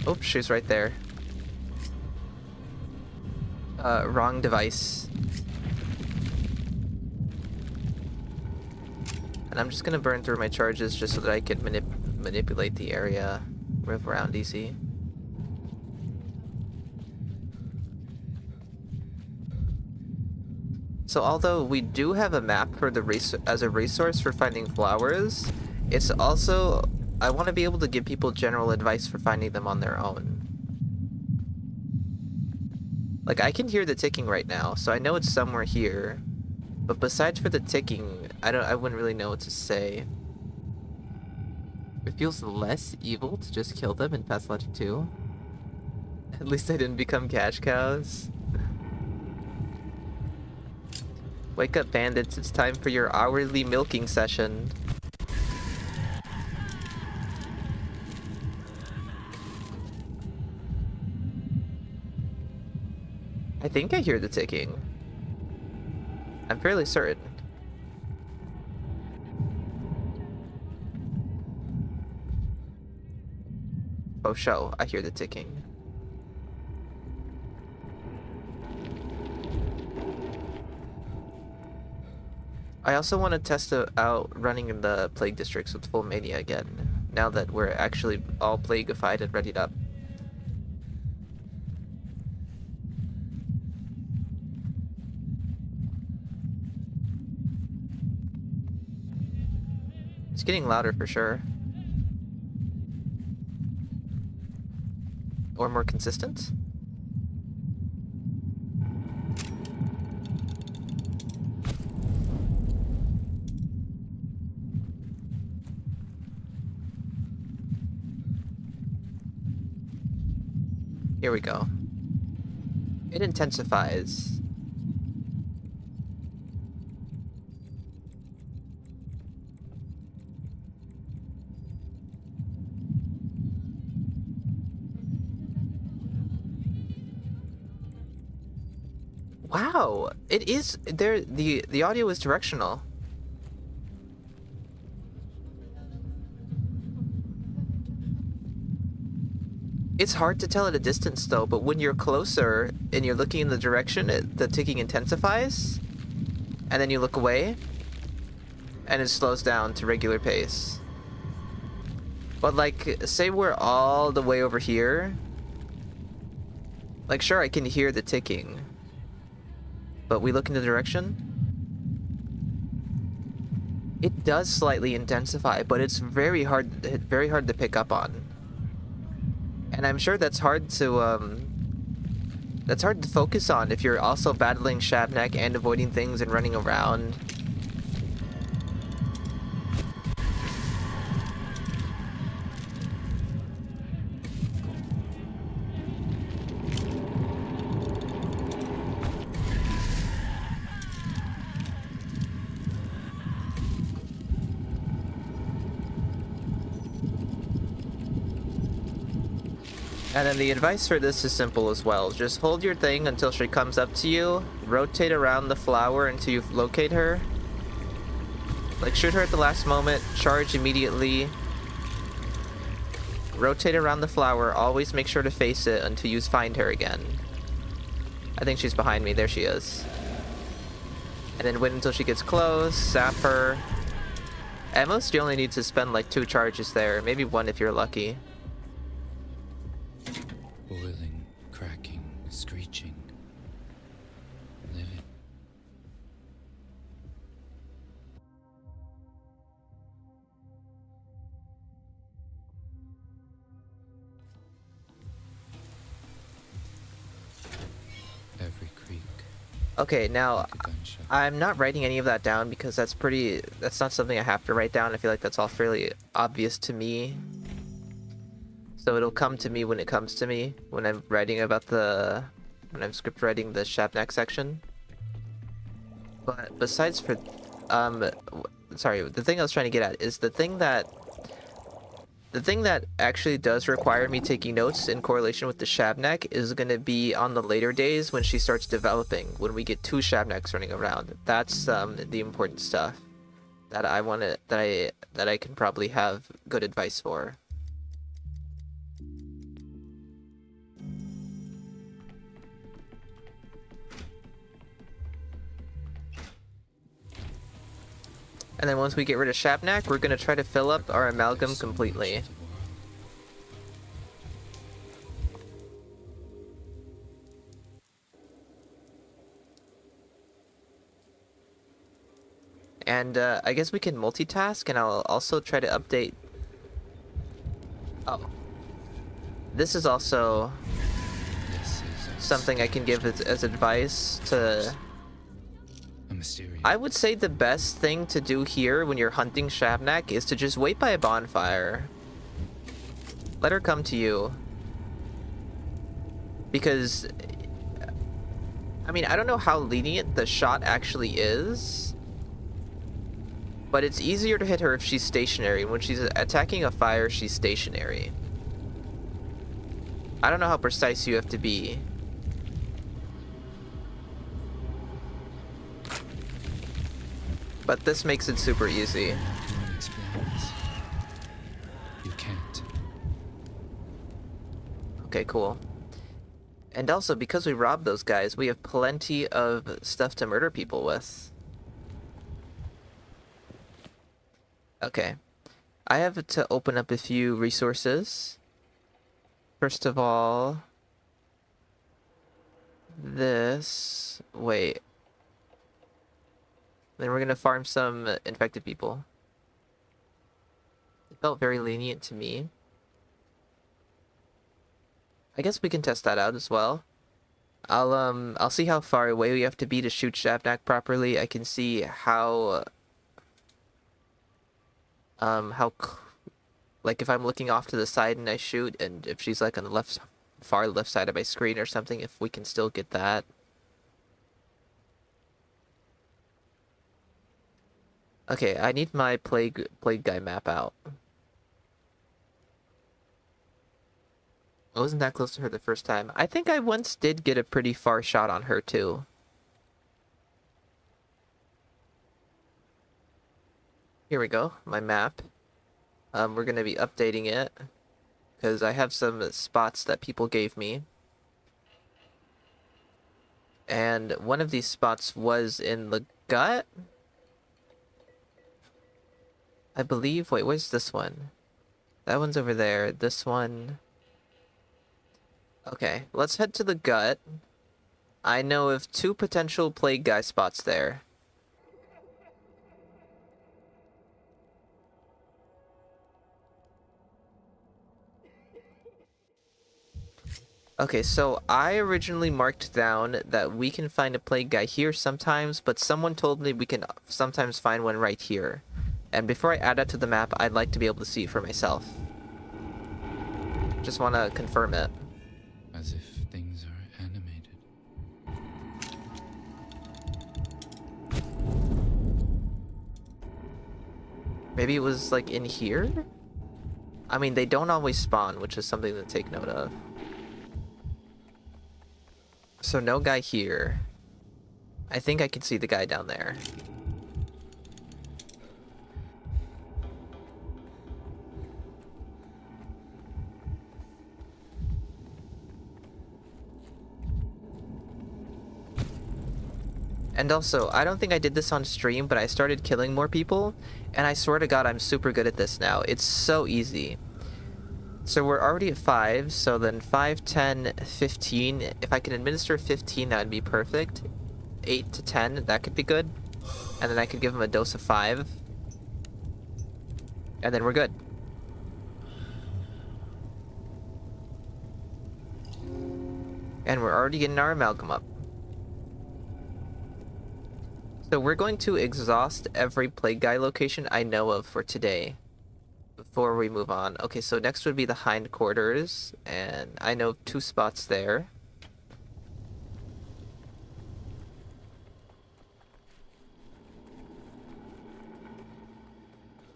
Oops, she's right there. Wrong device. And I'm just gonna burn through my charges just so that I can manipulate the area. Move around DC. So although we do have a map for the as a resource for finding flowers, it's also, I want to be able to give people general advice for finding them on their own. Like, I can hear the ticking right now, so I know it's somewhere here. But besides for the ticking, I wouldn't really know what to say. It feels less evil to just kill them in Pathologic 2. At least I didn't become cash cows. Wake up, bandits, it's time for your hourly milking session. I think I hear the ticking. I'm fairly certain. Oh, show, I hear the ticking. I also want to test out running in the plague districts with full mania again, now that we're actually all plagueified and readied up. It's getting louder for sure. Or more consistent? Here we go. It intensifies. Wow, it is there. The audio is directional. It's hard to tell at a distance though, but when you're closer and you're looking in the direction, the ticking intensifies, and then you look away, and it slows down to regular pace. But like, say we're all the way over here. Like, sure, I can hear the ticking. But we look in the direction, it does slightly intensify, but it's very hard to pick up on. And I'm sure that's hard to focus on if you're also battling Shabnak and avoiding things and running around. And then the advice for this is simple as well. Just hold your thing until she comes up to you. Rotate around the flower until you locate her. Like, shoot her at the last moment. Charge immediately. Rotate around the flower. Always make sure to face it until you find her again. I think she's behind me. There she is. And then wait until she gets close. Zap her. At most, you only need to spend like 2 charges there. Maybe 1 if you're lucky. Boiling, cracking, screeching. Living. Every creak, Okay, now like a gunshot. I'm not writing any of that down because that's not something I have to write down. I feel like that's all fairly obvious to me. So it'll come to me when it comes to me when I'm script writing the Shabnak section. But besides for, sorry, the thing I was trying to get at is the thing that actually does require me taking notes in correlation with the Shabnak is going to be on the later days when she starts developing, when we get 2 Shabnaks running around. That's the important stuff that I can probably have good advice for. And then once we get rid of Shabnak, we're going to try to fill up our amalgam completely. And I guess we can multitask, and I'll also try to update... Oh. This is also something I can give as advice to... A mysterious. I would say the best thing to do here when you're hunting Shabnak is to just wait by a bonfire. Let her come to you. Because... I mean, I don't know how lenient the shot actually is. But it's easier to hit her if she's stationary. When she's attacking a fire, she's stationary. I don't know how precise you have to be. But this makes it super easy. One explains. You can't. Okay, cool. And also, because we robbed those guys, we have plenty of stuff to murder people with. Okay. I have to open up a few resources. First of all... this... Wait. Then we're gonna farm some infected people. It felt very lenient to me. I guess we can test that out as well. I'll see how far away we have to be to shoot Shabnak properly. I can see how like if I'm looking off to the side and I shoot, and if she's like on the far left side of my screen or something, if we can still get that. Okay, I need my plague guy map out. I wasn't that close to her the first time. I think I once did get a pretty far shot on her too. Here we go, my map. We're gonna be updating it because I have some spots that people gave me. And one of these spots was in the gut. I believe, wait, where's this one? That one's over there. This one... Okay, let's head to the gut. I know of 2 potential plague guy spots there. Okay, so I originally marked down that we can find a plague guy here sometimes, but someone told me we can sometimes find one right here. And before I add that to the map, I'd like to be able to see it for myself. Just want to confirm it. As if things are animated. Maybe it was like in here? I mean, they don't always spawn, which is something to take note of. So no guy here. I think I can see the guy down there. And also, I don't think I did this on stream, but I started killing more people, and I swear to God, I'm super good at this now. It's so easy. So we're already at 5, so then 5, 10, 15. If I can administer 15, that would be perfect. 8 to 10, that could be good. And then I could give him a dose of 5. And then we're good. And we're already getting our amalgam up. So we're going to exhaust every plague guy location I know of for today before we move on. Okay, so next would be the hindquarters, and I know 2 spots there.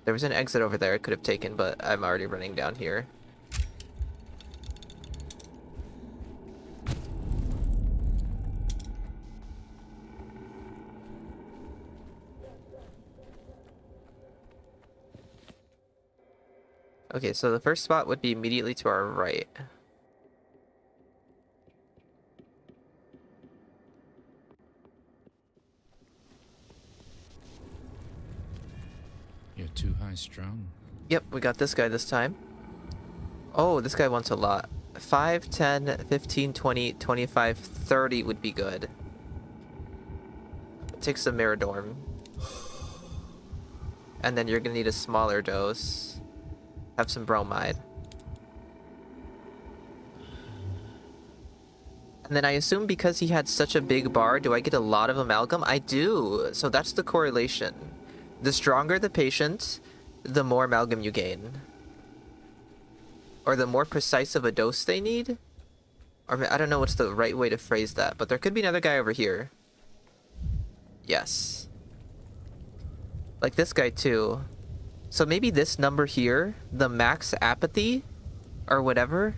There was an exit over there I could have taken, but I'm already running down here. Okay, so the first spot would be immediately to our right. You're too high strung. Yep, we got this guy this time. Oh, this guy wants a lot. 5, 10, 15, 20, 25, 30 would be good. Take some Miradorm. And then you're gonna need a smaller dose. Have some bromide. And then I assume because he had such a big bar, do I get a lot of amalgam? I do. So that's the correlation. The stronger the patient, the more amalgam you gain. Or the more precise of a dose they need. Or I don't know what's the right way to phrase that, but there could be another guy over here. Yes. Like this guy too. So maybe this number here, the max apathy or whatever,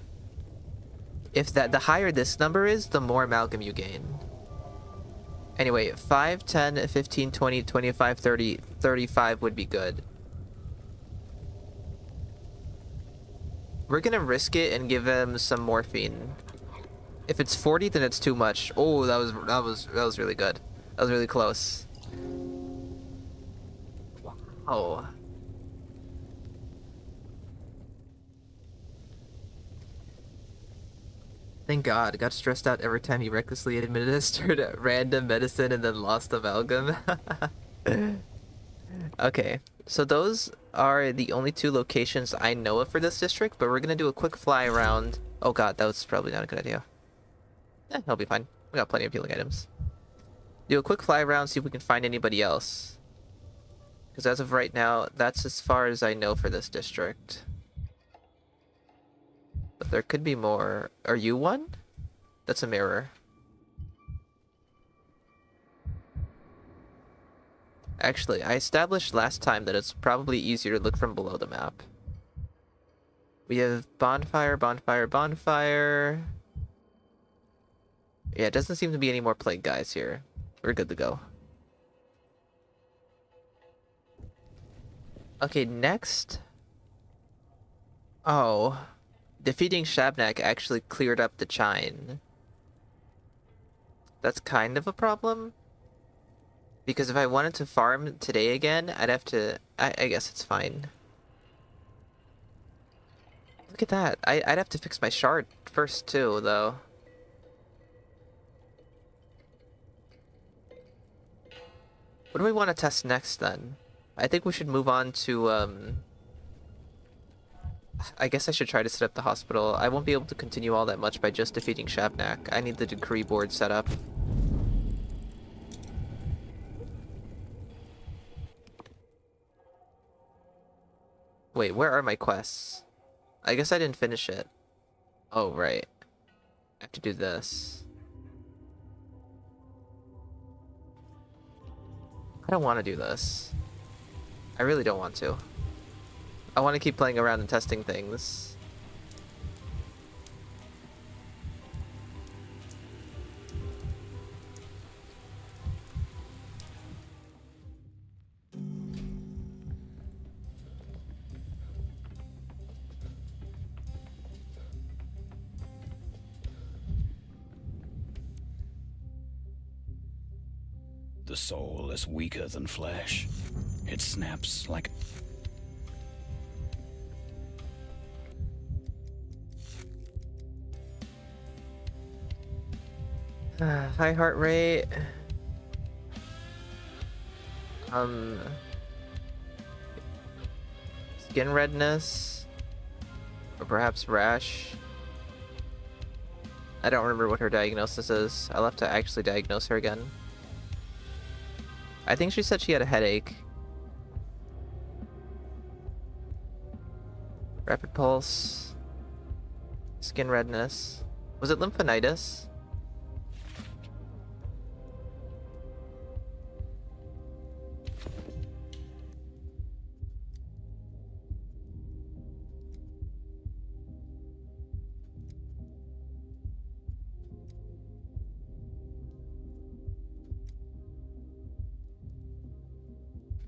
if that the higher this number is, the more amalgam you gain. Anyway, 5, 10, 15, 20, 25, 30, 35 would be good. We're gonna risk it and give him some morphine. If it's 40, then it's too much. Oh, that was really good. That was really close. Wow. Thank God. I got stressed out every time he recklessly administered random medicine and then lost amalgam. Okay, so those are the only 2 locations I know of for this district, but we're gonna do a quick fly around. Oh God, that was probably not a good idea. That'll be fine. We got plenty of healing items. Do a quick fly around, see if we can find anybody else. Because as of right now, that's as far as I know for this district. But there could be more. Are you one? That's a mirror. Actually, I established last time that it's probably easier to look from below the map. We have bonfire, bonfire, bonfire. Yeah, it doesn't seem to be any more plague guys here. We're good to go. Okay, next. Oh. Defeating Shabnak actually cleared up the Chine. That's kind of a problem. Because if I wanted to farm today again, I'd have to... I guess it's fine. Look at that. I'd have to fix my shard first too, though. What do we want to test next, then? I think we should move on to, I guess I should try to set up the hospital. I won't be able to continue all that much by just defeating Shabnak. I need the decree board set up. Wait, where are my quests? I guess I didn't finish it. Oh, right. I have to do this. I don't want to do this. I really don't want to. I want to keep playing around and testing things. The soul is weaker than flesh. It snaps like... High heart rate. Skin redness. Or perhaps rash. I don't remember what her diagnosis is. I'll have to actually diagnose her again. I think she said she had a headache. Rapid pulse. Skin redness. Was it lymphonitis?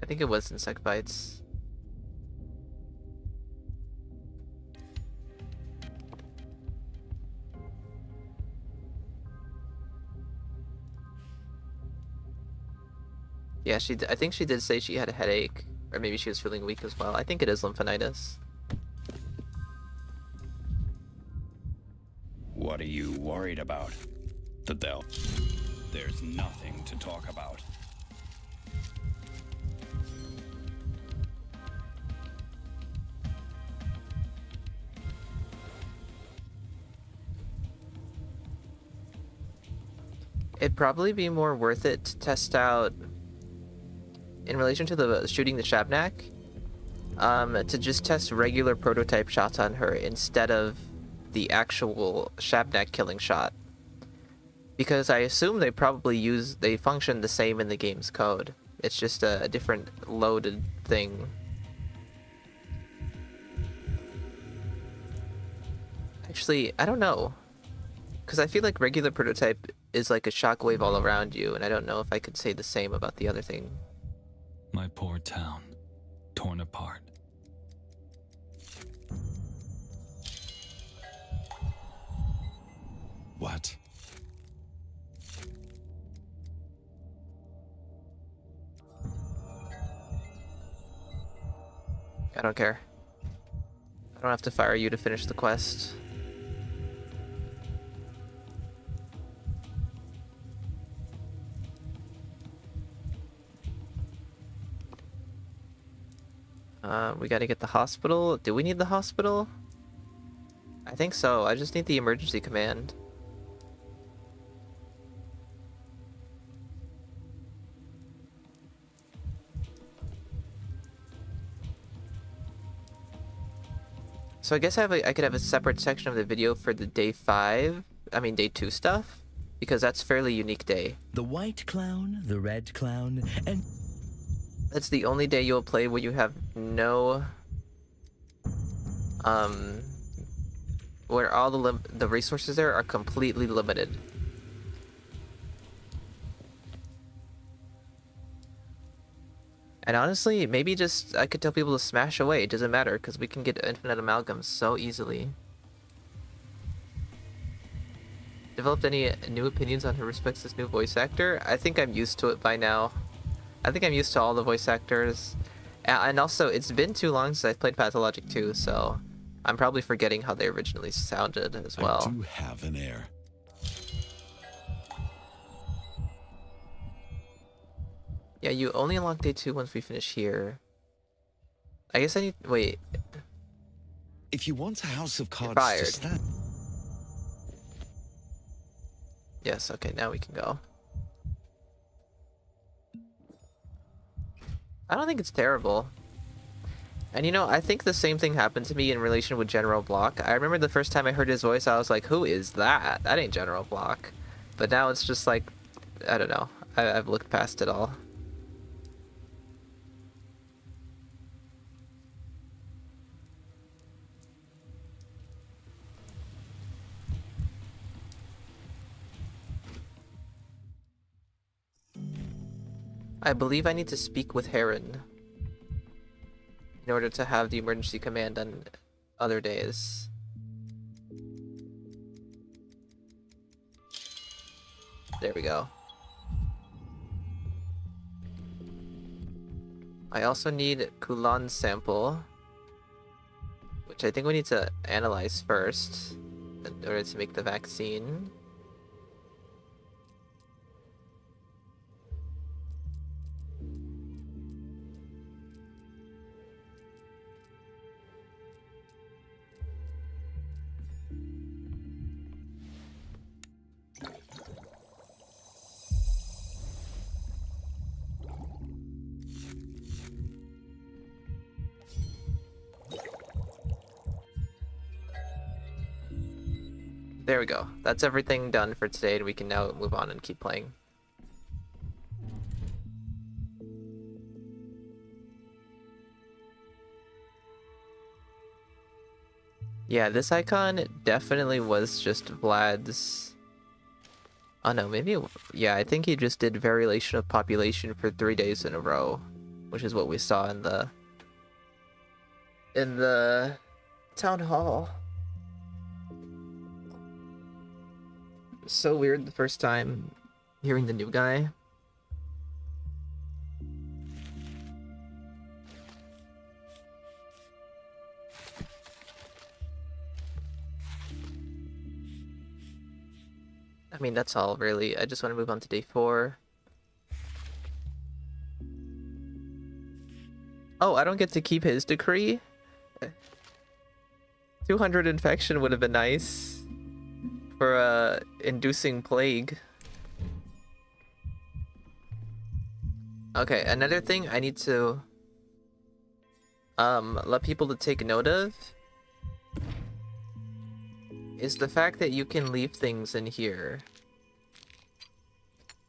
I think it was insect bites. Yeah, I think she did say she had a headache, or maybe she was feeling weak as well. I think it is lymphonitis. What are you worried about? There's nothing to talk about. It'd probably be more worth it to test out, in relation to the shooting the Shabnak, to just test regular prototype shots on her instead of the actual Shabnak killing shot. Because I assume they function the same in the game's code. It's just a different loaded thing. Actually, I don't know. Because I feel like regular prototype is like a shockwave all around you, and I don't know if I could say the same about the other thing. My poor town, torn apart. What? I don't care. I don't have to fire you to finish the quest. We gotta get the hospital. Do we need the hospital? I think so. I just need the emergency command. So I guess I could have a separate section of the video for the day 2 stuff, because that's fairly unique day. The white clown, the red clown, and... That's the only day you'll play where you have no... where all the resources there are completely limited. And honestly, maybe just I could tell people to smash away. It doesn't matter, because we can get infinite amalgams so easily. Developed any new opinions on who respects this new voice actor? I think I'm used to it by now. I think I'm used to all the voice actors. And also, it's been too long since I've played Pathologic 2, so I'm probably forgetting how they originally sounded as well. I do have an heir. Yeah, you only unlock day 2 once we finish here. I guess I need... Wait. If you want a house of cards fired. to stand... Yes, okay, now we can go. I don't think it's terrible. And you know, I think the same thing happened to me in relation with General Block. I remember the first time I heard his voice, I was like, who is that? That ain't General Block. But now it's just like, I don't know. I've looked past it all. I believe I need to speak with Heron in order to have the emergency command on other days. There we go. I also need Kulan sample, which I think we need to analyze first in order to make the vaccine. There we go. That's everything done for today, and we can now move on and keep playing. Yeah, this icon definitely was just Vlad's... Oh no, maybe... Yeah, I think he just did variation of population for 3 days in a row, which is what we saw in the... town hall. So weird the first time hearing the new guy. I mean, that's all really. I just want to move on to day 4. Oh, I don't get to keep his decree? 200 infection would have been nice. For inducing plague. Okay, another thing I need to let people to take note of is the fact that you can leave things in here.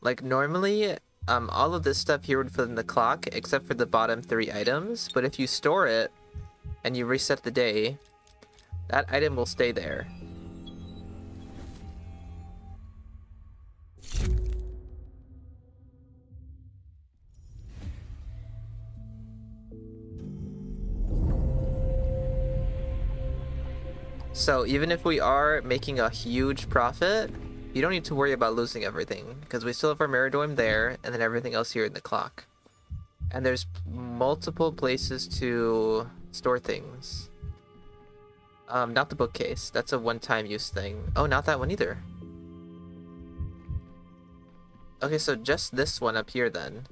Like normally, all of this stuff here would fit in the clock except for the bottom 3 items, but if you store it and you reset the day, that item will stay there. So even if we are making a huge profit, you don't need to worry about losing everything, because we still have our Meridoim there, and then everything else here in the clock. And there's multiple places to store things. Not the bookcase. That's a one-time use thing. Oh, not that one either. Okay, so just this one up here then.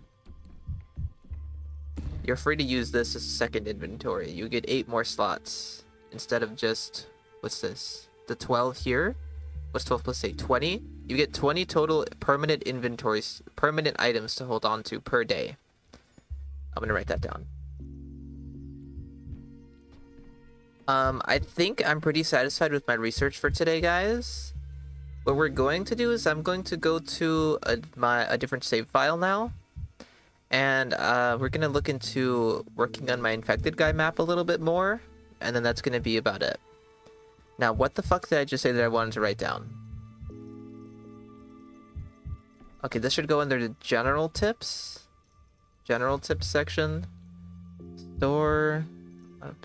You're free to use this as a second inventory. You get 8 more slots instead of just... What's this? The 12 here? What's 12 plus 8? 20? You get 20 total permanent inventories, permanent items to hold on to per day. I'm gonna write that down. I think I'm pretty satisfied with my research for today, guys. What we're going to do is I'm going to go to a different save file now. And we're gonna look into working on my infected guy map a little bit more. And then that's gonna be about it. Now, what the fuck did I just say that I wanted to write down? Okay, this should go under the general tips. General tips section. Store up.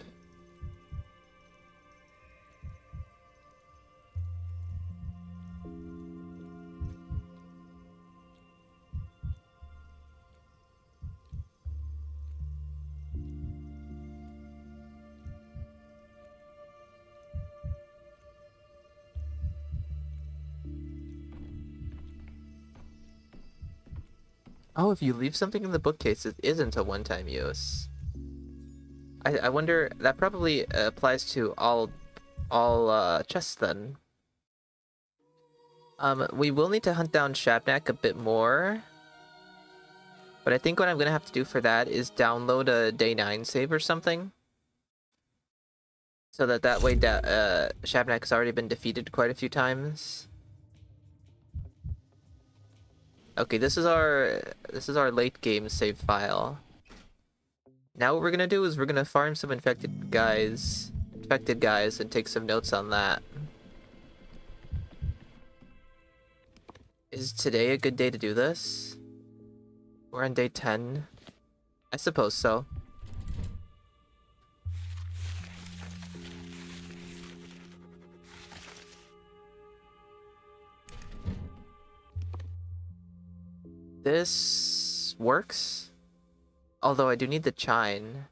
Oh, if you leave something in the bookcase, it isn't a one-time use. I wonder, that probably applies to all chests then. We will need to hunt down Shabnak a bit more. But I think what I'm gonna have to do for that is download a day 9 save or something. So that way Shabnak has already been defeated quite a few times. Okay, this is our late game save file. Now what we're gonna do is we're gonna farm some infected guys and take some notes on that. Is today a good day to do this? We're on day 10. I suppose so. This works. Although I do need the chine.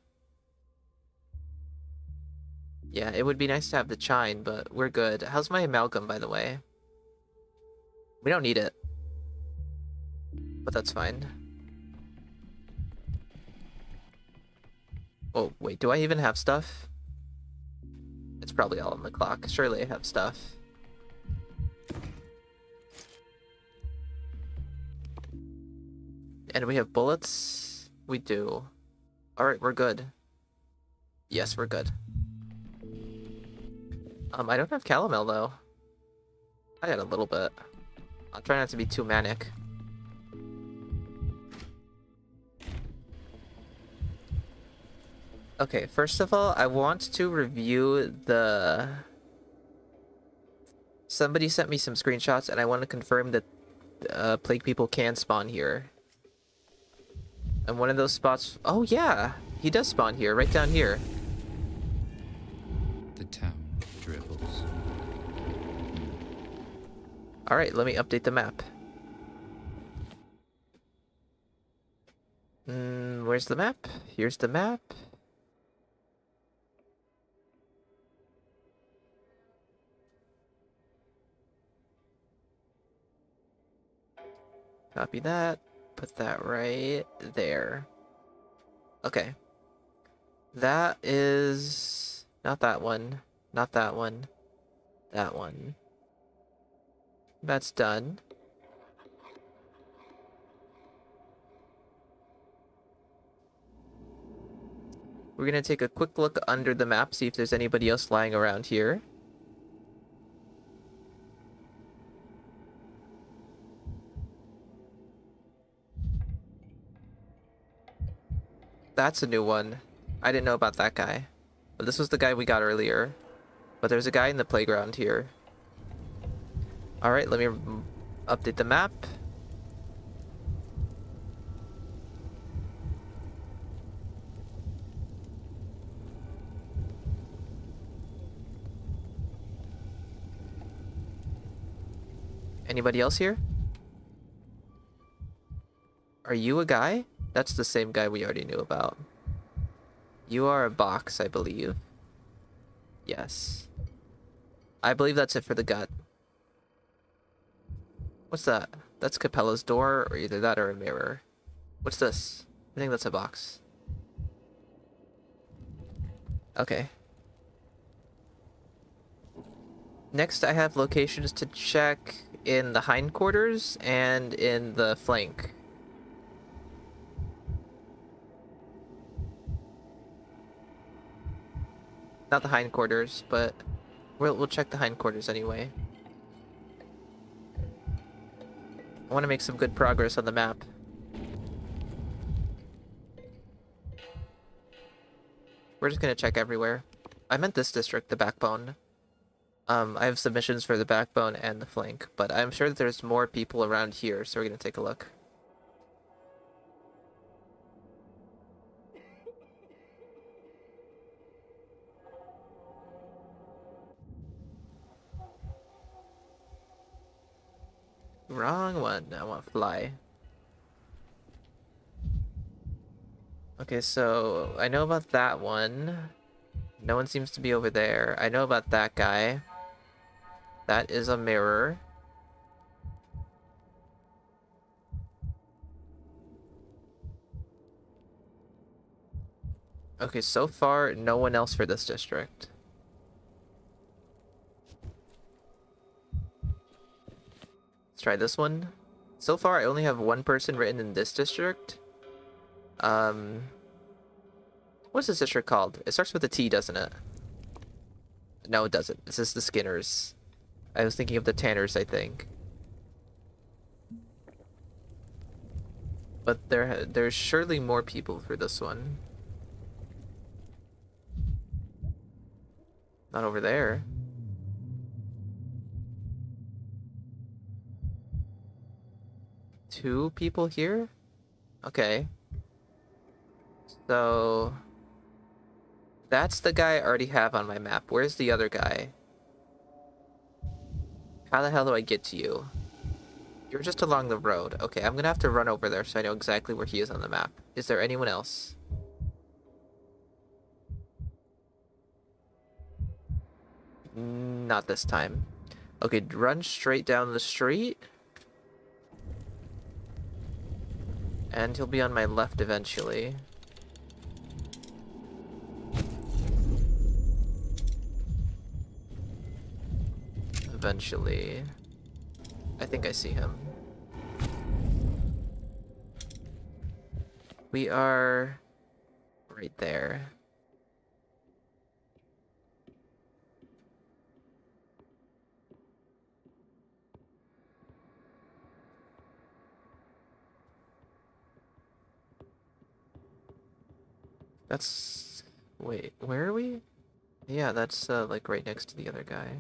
Yeah, it would be nice to have the chine, but we're good. How's my amalgam, by the way? We don't need it. But that's fine. Oh, wait, do I even have stuff? It's probably all on the clock. Surely I have stuff. And we have bullets? We do. Alright, we're good. Yes, we're good. I don't have calomel, though. I got a little bit. I'll try not to be too manic. Okay, first of all, I want to review the... Somebody sent me some screenshots, and I want to confirm that plague people can spawn here. And one of those spots... Oh, yeah! He does spawn here, right down here. The town dribbles. Alright, let me update the map. Where's the map? Here's the map. Copy that. Put that right there. Okay. That is... Not that one. Not that one. That one. That's done. We're gonna take a quick look under the map, see if there's anybody else lying around here. That's a new one. I didn't know about that guy. But this was the guy we got earlier. But there's a guy in the playground here. Alright, let me update the map. Anybody else here? Are you a guy? That's the same guy we already knew about. You are a box, I believe. Yes. I believe that's it for the gut. What's that? That's Capella's door, or either that or a mirror. What's this? I think that's a box. Okay. Next, I have locations to check in the hindquarters and in the flank. Not the hindquarters, but we'll check the hindquarters anyway. I want to make some good progress on the map. We're just gonna check everywhere. I meant this district, the backbone. I have submissions for the backbone and the flank, but I'm sure that there's more people around here, so we're gonna take a look. Wrong one. I want fly. Okay, so I know about that one. No one seems to be over there. I know about that guy. That is a mirror. Okay, so far, no one else for this district. Let's try this one. So far, I only have one person written in this district. What's this district called? It starts with a T, doesn't it? No, it doesn't. It's just the Skinners. I was thinking of the Tanners, I think. But there's surely more people for this one. Not over there. Two people here? Okay. So... that's the guy I already have on my map. Where's the other guy? How the hell do I get to you? You're just along the road. Okay, I'm gonna have to run over there so I know exactly where he is on the map. Is there anyone else? Not this time. Okay, run straight down the street. And he'll be on my left eventually. Eventually. I think I see him. We are right there. That's... Wait, where are we? Yeah, that's like right next to the other guy.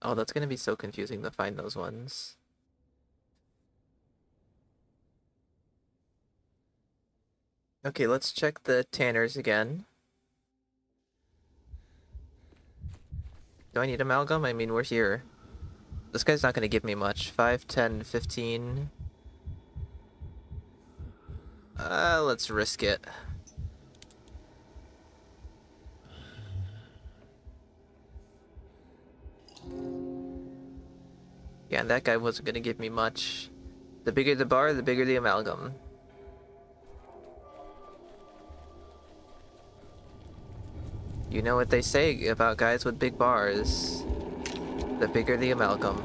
Oh, that's gonna be so confusing to find those ones. Okay, let's check the tanners again. Do I need amalgam? I mean, we're here. This guy's not gonna give me much. 5, 10, 15. Let's risk it. Yeah, and that guy wasn't gonna give me much. The bigger the bar, the bigger the amalgam. You know what they say about guys with big bars. The bigger the amalgam.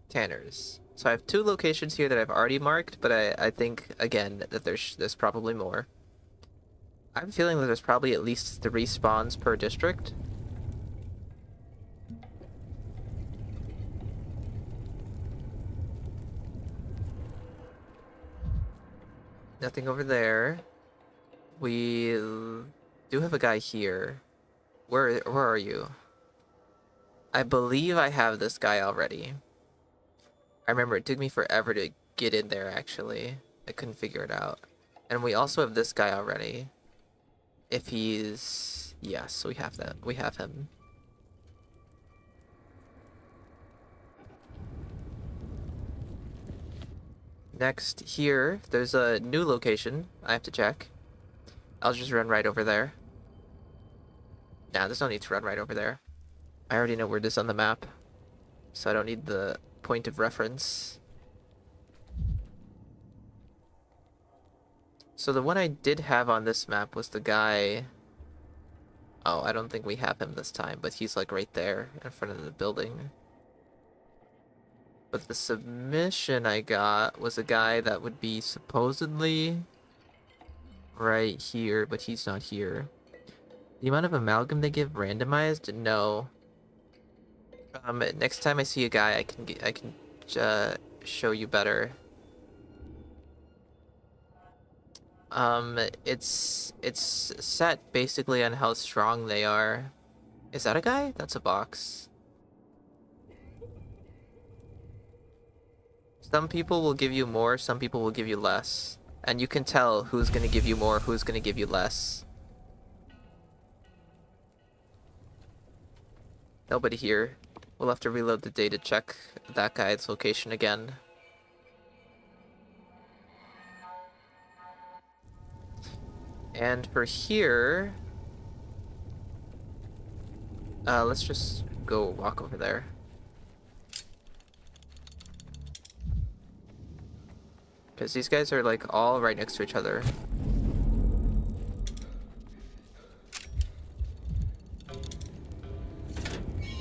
Tanners. So I have 2 locations here that I've already marked, but I think, again, that there's probably more. I'm feeling that there's probably at least 3 spawns per district. Nothing over there. We do have a guy here. Where are you? I believe I have this guy already. I remember it took me forever to get in there, actually. I couldn't figure it out. And we also have this guy already. If he's... Yes, we have that. We have him. Next, here, there's a new location I have to check. I'll just run right over there. Nah, there's no need to run right over there. I already know where it is on the map, so I don't need the point of reference. So the one I did have on this map was the guy... Oh, I don't think we have him this time, but he's like right there in front of the building. But the submission I got was a guy that would be supposedly right here, but he's not here. The amount of amalgam they give randomized? No. Next time I see a guy, I can show you better. It's set basically on how strong they are. Is that a guy? That's a box. Some people will give you more, some people will give you less. And you can tell who's gonna give you more, who's gonna give you less. Nobody here. We'll have to reload the day to check that guy's location again. And for here... let's just go walk over there. Because these guys are like all right next to each other.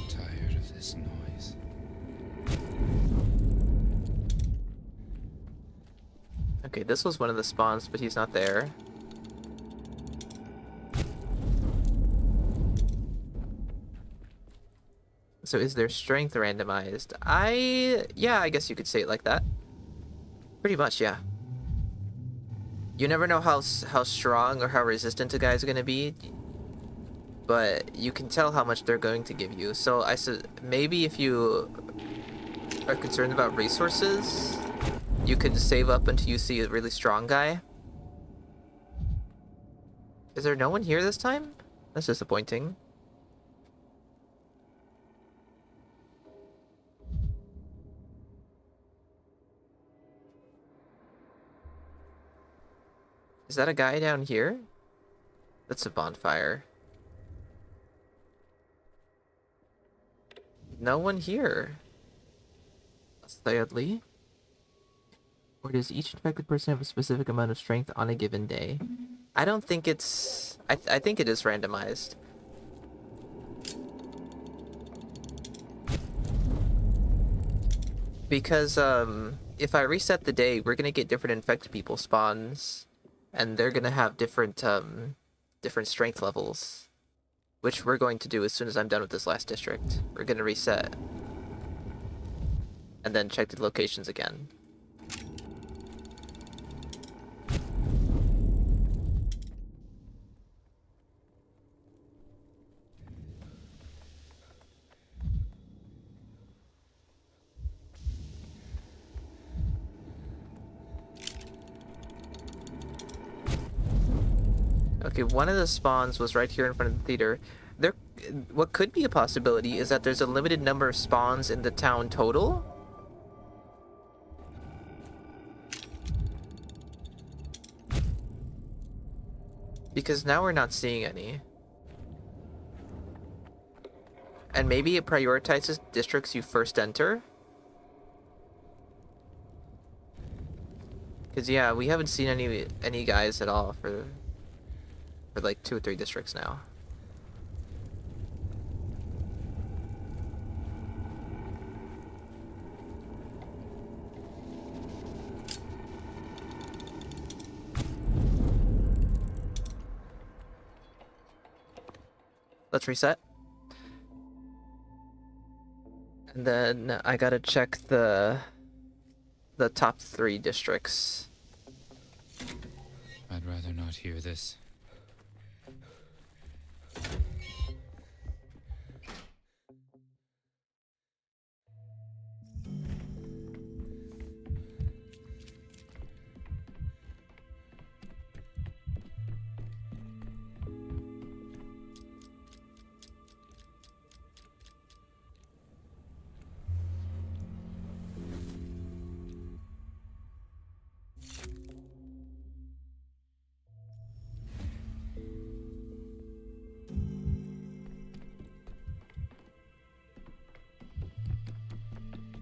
Tired of this noise. Okay, this was one of the spawns, but he's not there. So is their strength randomized? Yeah, I guess you could say it like that. Pretty much, yeah. You never know how strong or how resistant a guy's gonna be, but you can tell how much they're going to give you. So maybe if you are concerned about resources, you can save up until you see a really strong guy. Is there no one here this time? That's disappointing. Is that a guy down here? That's a bonfire. No one here. Sadly. Or does each infected person have a specific amount of strength on a given day? I don't think it's... I think it is randomized. Because, if I reset the day, we're gonna get different infected people spawns. And they're gonna have different, different strength levels. Which we're going to do as soon as I'm done with this last district. We're gonna reset. And then check the locations again. Okay, one of the spawns was right here in front of the theater. What could be a possibility is that there's a limited number of spawns in the town total. Because now we're not seeing any. And maybe it prioritizes districts you first enter. Because yeah, we haven't seen any guys at all for like 2 or 3 districts now. Let's reset. And then I gotta check the top 3 districts. I'd rather not hear this.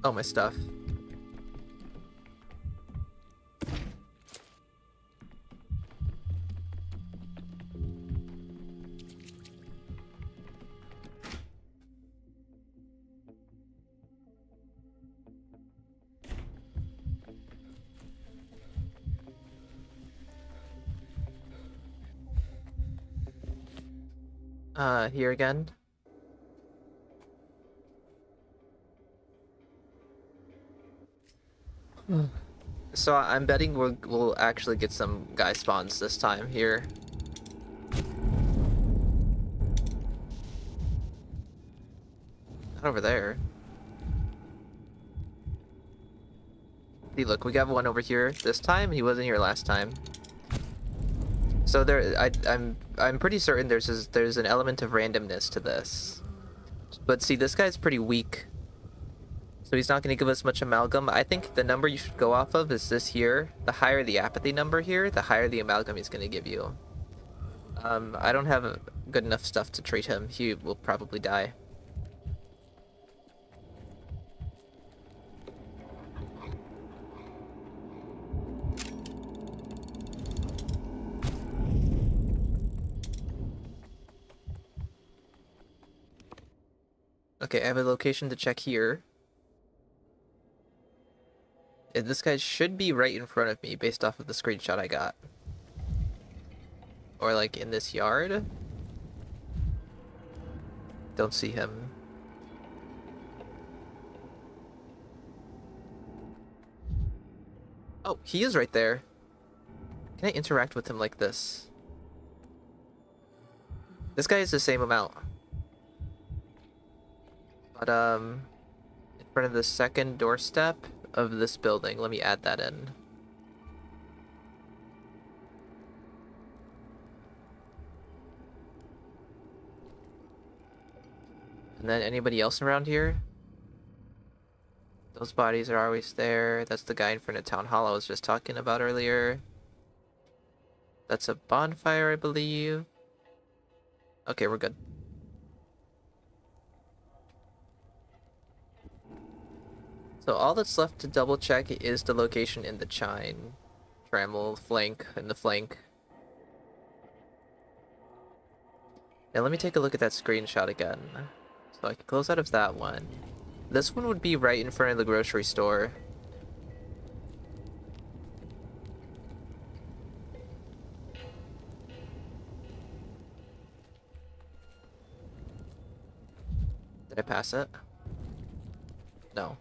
Oh, my stuff. Here again. So I'm betting we'll actually get some guy spawns this time here. Not over there. See, look, we got one over here this time. He wasn't here last time. So I'm pretty certain there's an element of randomness to this. But see, this guy's pretty weak. So he's not going to give us much amalgam. I think the number you should go off of is this here. The higher the apathy number here, the higher the amalgam he's going to give you. I don't have good enough stuff to treat him. He will probably die. Okay, I have a location to check here. This guy should be right in front of me based off of the screenshot I got. Or like in this yard. Don't see him. Oh, he is right there. Can I interact with him like this? This guy is the same amount. But, front of the second doorstep of this building. Let me add that in. And then anybody else around here? Those bodies are always there. That's the guy in front of Town Hall I was just talking about earlier. That's a bonfire, I believe. Okay, we're good. So all that's left to double check is the location in the chine. Trammel, flank, and the flank. Now let me take a look at that screenshot again. So I can close out of that one. This one would be right in front of the grocery store. Did I pass it? No.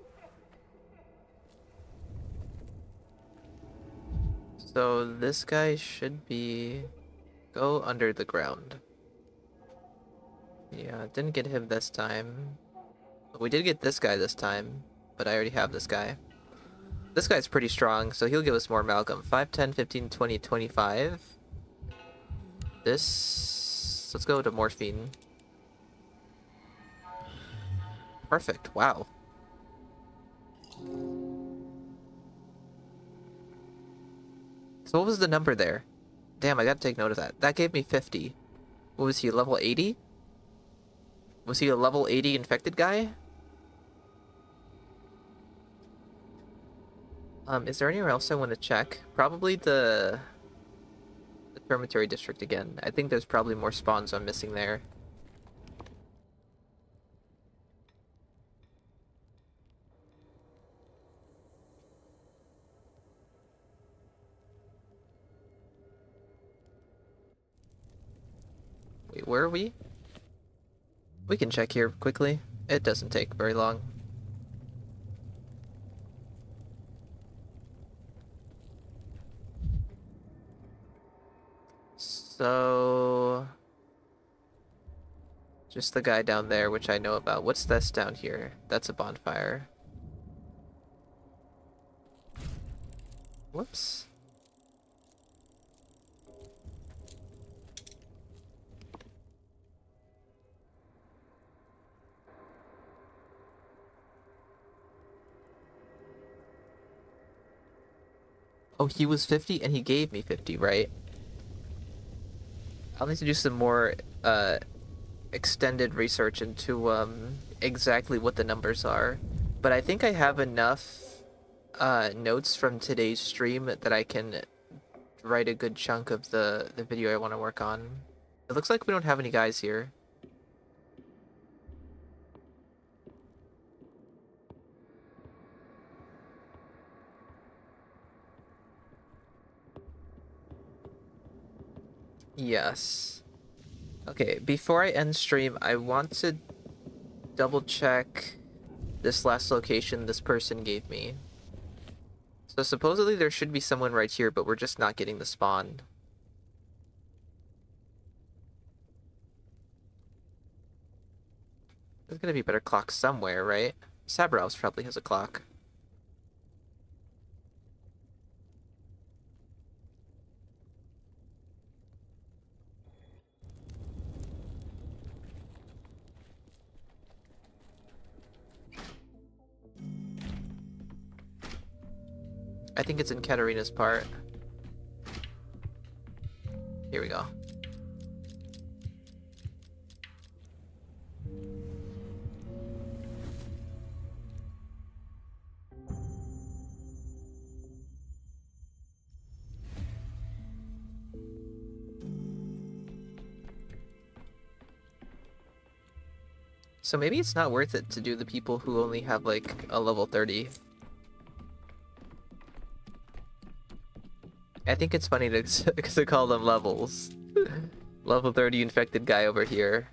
So this guy should be... go under the ground. Yeah, didn't get him this time. We did get this guy this time, but I already have this guy. This guy's pretty strong, so he'll give us more Malcolm. 5, 10, 15, 20, 25. This... let's go to morphine. Perfect, wow. So what was the number there? Damn, I gotta take note of that. That gave me 50. What was he, level 80? Was he a level 80 infected guy? Is there anywhere else I want to check? Probably the dormitory district again. I think there's probably more spawns I'm missing there. Wait, where are we? We can check here quickly. It doesn't take very long. So... just the guy down there, which I know about. What's this down here? That's a bonfire. Whoops. Oh, he was 50 and he gave me 50, right? I'll need to do some more extended research into exactly what the numbers are. But I think I have enough notes from today's stream that I can write a good chunk of the video I want to work on. It looks like we don't have any guys here. Yes. Okay, before I end stream, I want to double check this last location this person gave me. So supposedly there should be someone right here, but we're just not getting the spawn. There's gonna be a better clock somewhere, right? Sabros probably has a clock. I think it's in Katarina's part. Here we go. So maybe it's not worth it to do the people who only have like a level 30. I think it's funny to call them levels. Level 30 infected guy over here.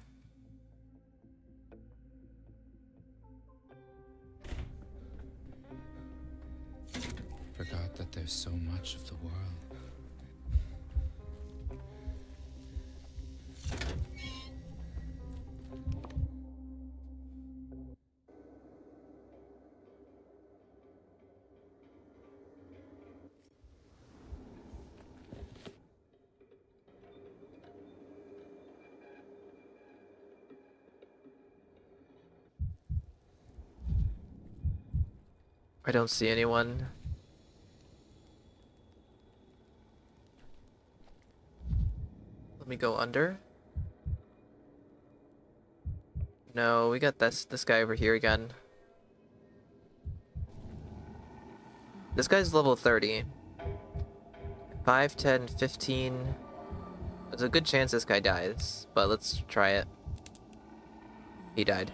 Forgot that there's so much of the world. I don't see anyone. Let me go under. No, we got this guy over here again. This guy's level 30. 5, 10, 15. There's a good chance this guy dies, but let's try it. He died.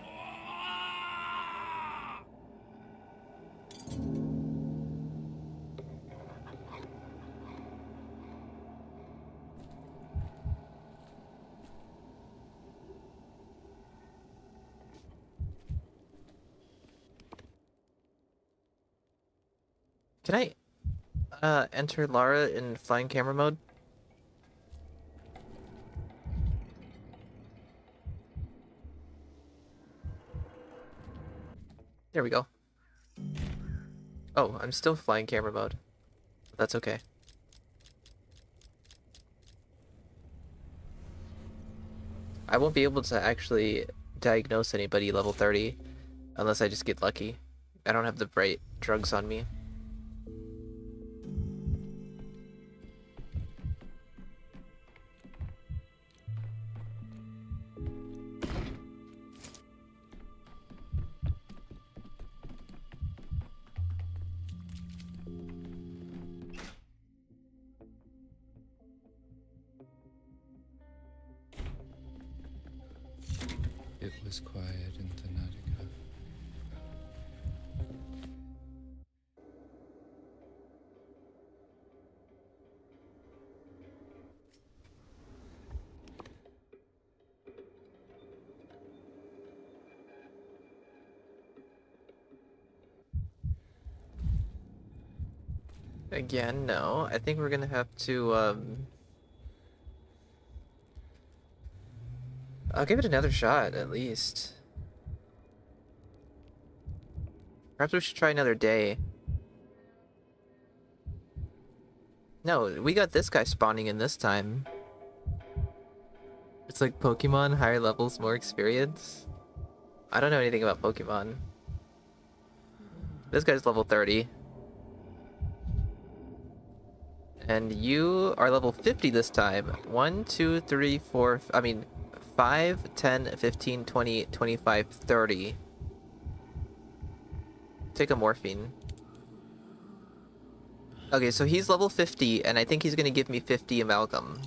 Can I enter Lara in flying camera mode? There we go. Oh, I'm still flying camera mode. That's okay. I won't be able to actually diagnose anybody level 30 unless I just get lucky. I don't have the right drugs on me. It was quiet in Pathologic. Again, no. I think we're gonna have to, I'll give it another shot, at least. Perhaps we should try another day. No, we got this guy spawning in this time. It's like Pokemon, higher levels, more experience. I don't know anything about Pokemon. This guy's level 30. And you are level 50 this time. 1, 2, 3, 4, I mean, 5, 10, 15, 20, 25, 30. Take a morphine. Okay, so he's level 50, and I think he's gonna give me 50 amalgam.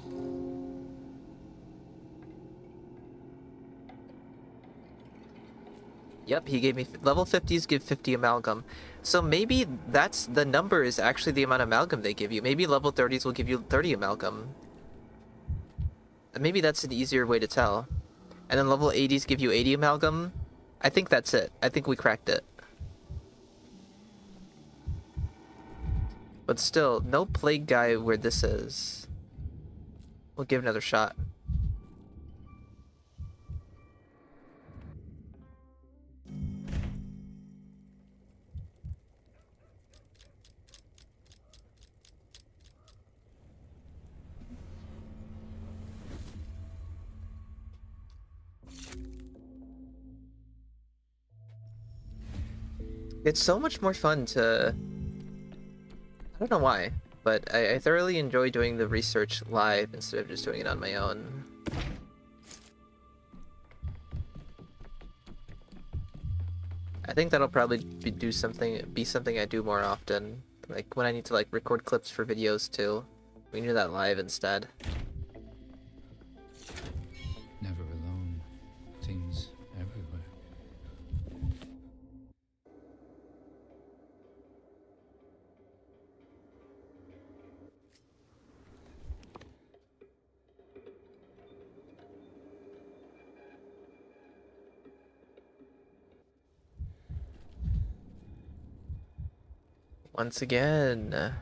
Yep, he gave me level 50s give 50 amalgam. So maybe that's the number is actually the amount of amalgam they give you. Maybe level 30s will give you 30 amalgam. Maybe that's an easier way to tell. And then level 80s give you 80 amalgam. I think that's it. I think we cracked it. But still, no plague guy where this is. We'll give it another shot. It's so much more fun to... I don't know why, but I thoroughly enjoy doing the research live instead of just doing it on my own. I think that'll probably be something I do more often. Like when I need to like record clips for videos too. We can do that live instead. Never alone. Things everywhere. Once again,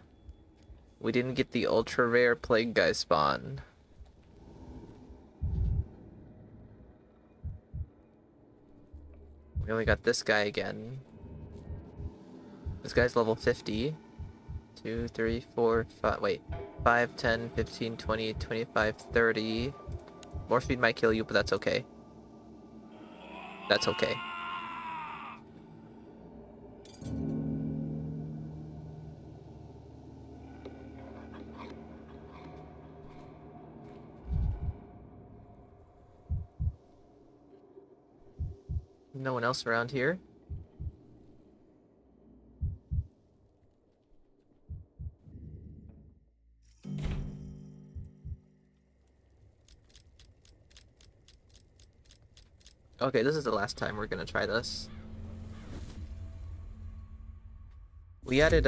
we didn't get the ultra rare plague guy spawn. We only got this guy again. This guy's level 50. 2, 3, 4, 5, wait. 5, 10, 15, 20, 25, 30. Morphine might kill you, but that's okay. That's okay. No one else around here. Okay, this is the last time we're gonna try this. We added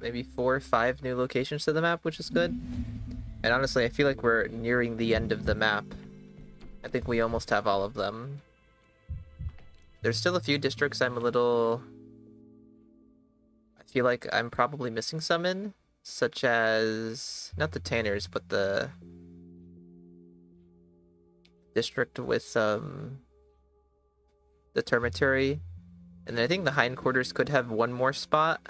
maybe 4 or 5 new locations to the map, which is good. And honestly, I feel like we're nearing the end of the map. I think we almost have all of them. There's still a few districts I'm a little... I feel like I'm probably missing some in, such as... not the Tanners, but the... district with, the Termitary. And I think the hindquarters could have one more spot.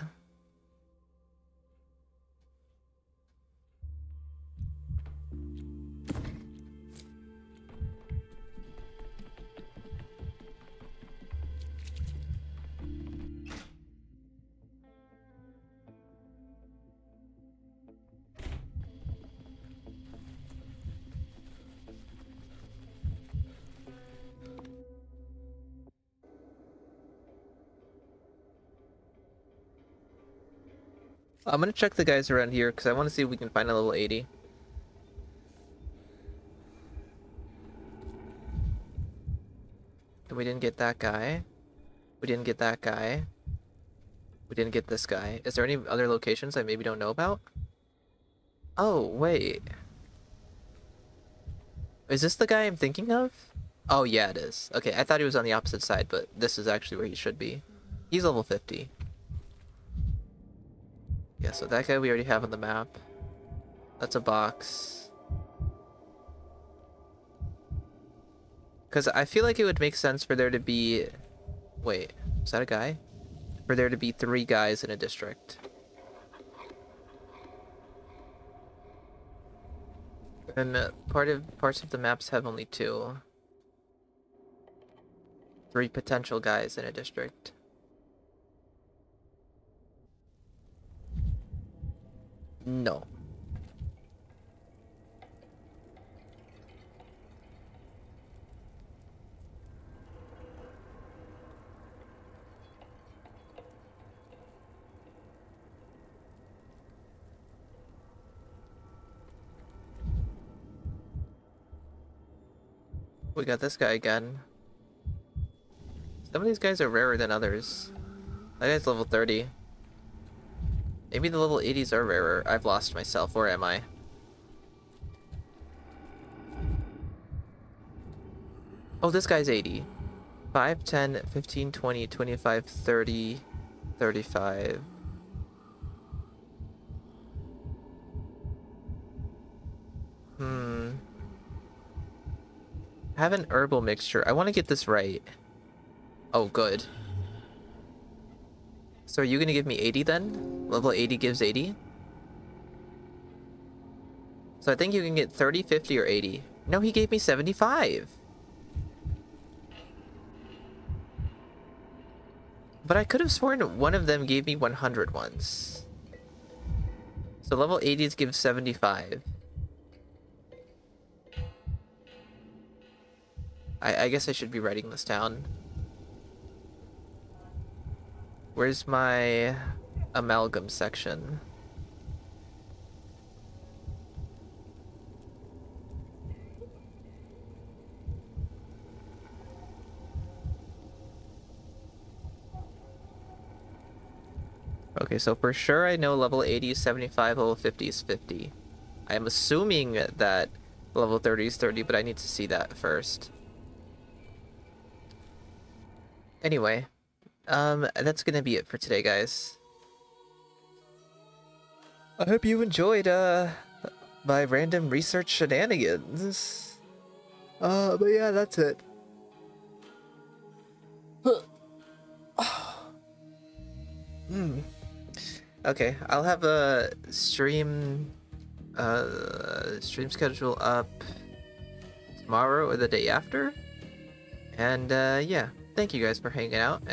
I'm gonna check the guys around here because I want to see if we can find a level 80. We didn't get that guy. We didn't get that guy. We didn't get this guy. Is there any other locations I maybe don't know about? Oh, wait. Is this the guy I'm thinking of? Oh, yeah, it is. Okay, I thought he was on the opposite side, but this is actually where he should be. He's level 50. Yeah, so that guy we already have on the map. That's a box. Because I feel like it would make sense for there to be... Wait, is that a guy? For there to be 3 guys in a district. And parts of the maps have only 2. 3 potential guys in a district. No. We got this guy again. Some of these guys are rarer than others. That guy's level 30. Maybe the level 80s are rarer. I've lost myself. Where am I? Oh, this guy's 80. 5, 10, 15, 20, 25, 30, 35. I have an herbal mixture. I want to get this right. Oh, good. So are you going to give me 80 then? Level 80 gives 80? So I think you can get 30, 50, or 80. No, he gave me 75. But I could have sworn one of them gave me 100 once. So level 80s give 75. I guess I should be writing this down. Where's my amalgam section? Okay, so for sure I know level 80 is 75, level 50 is 50. I am assuming that level 30 is 30, but I need to see that first. Anyway, that's gonna be it for today, guys. I hope you enjoyed, my random research shenanigans. But yeah, that's it. Okay, I'll have a stream schedule up tomorrow or the day after. And, yeah, thank you guys for hanging out, and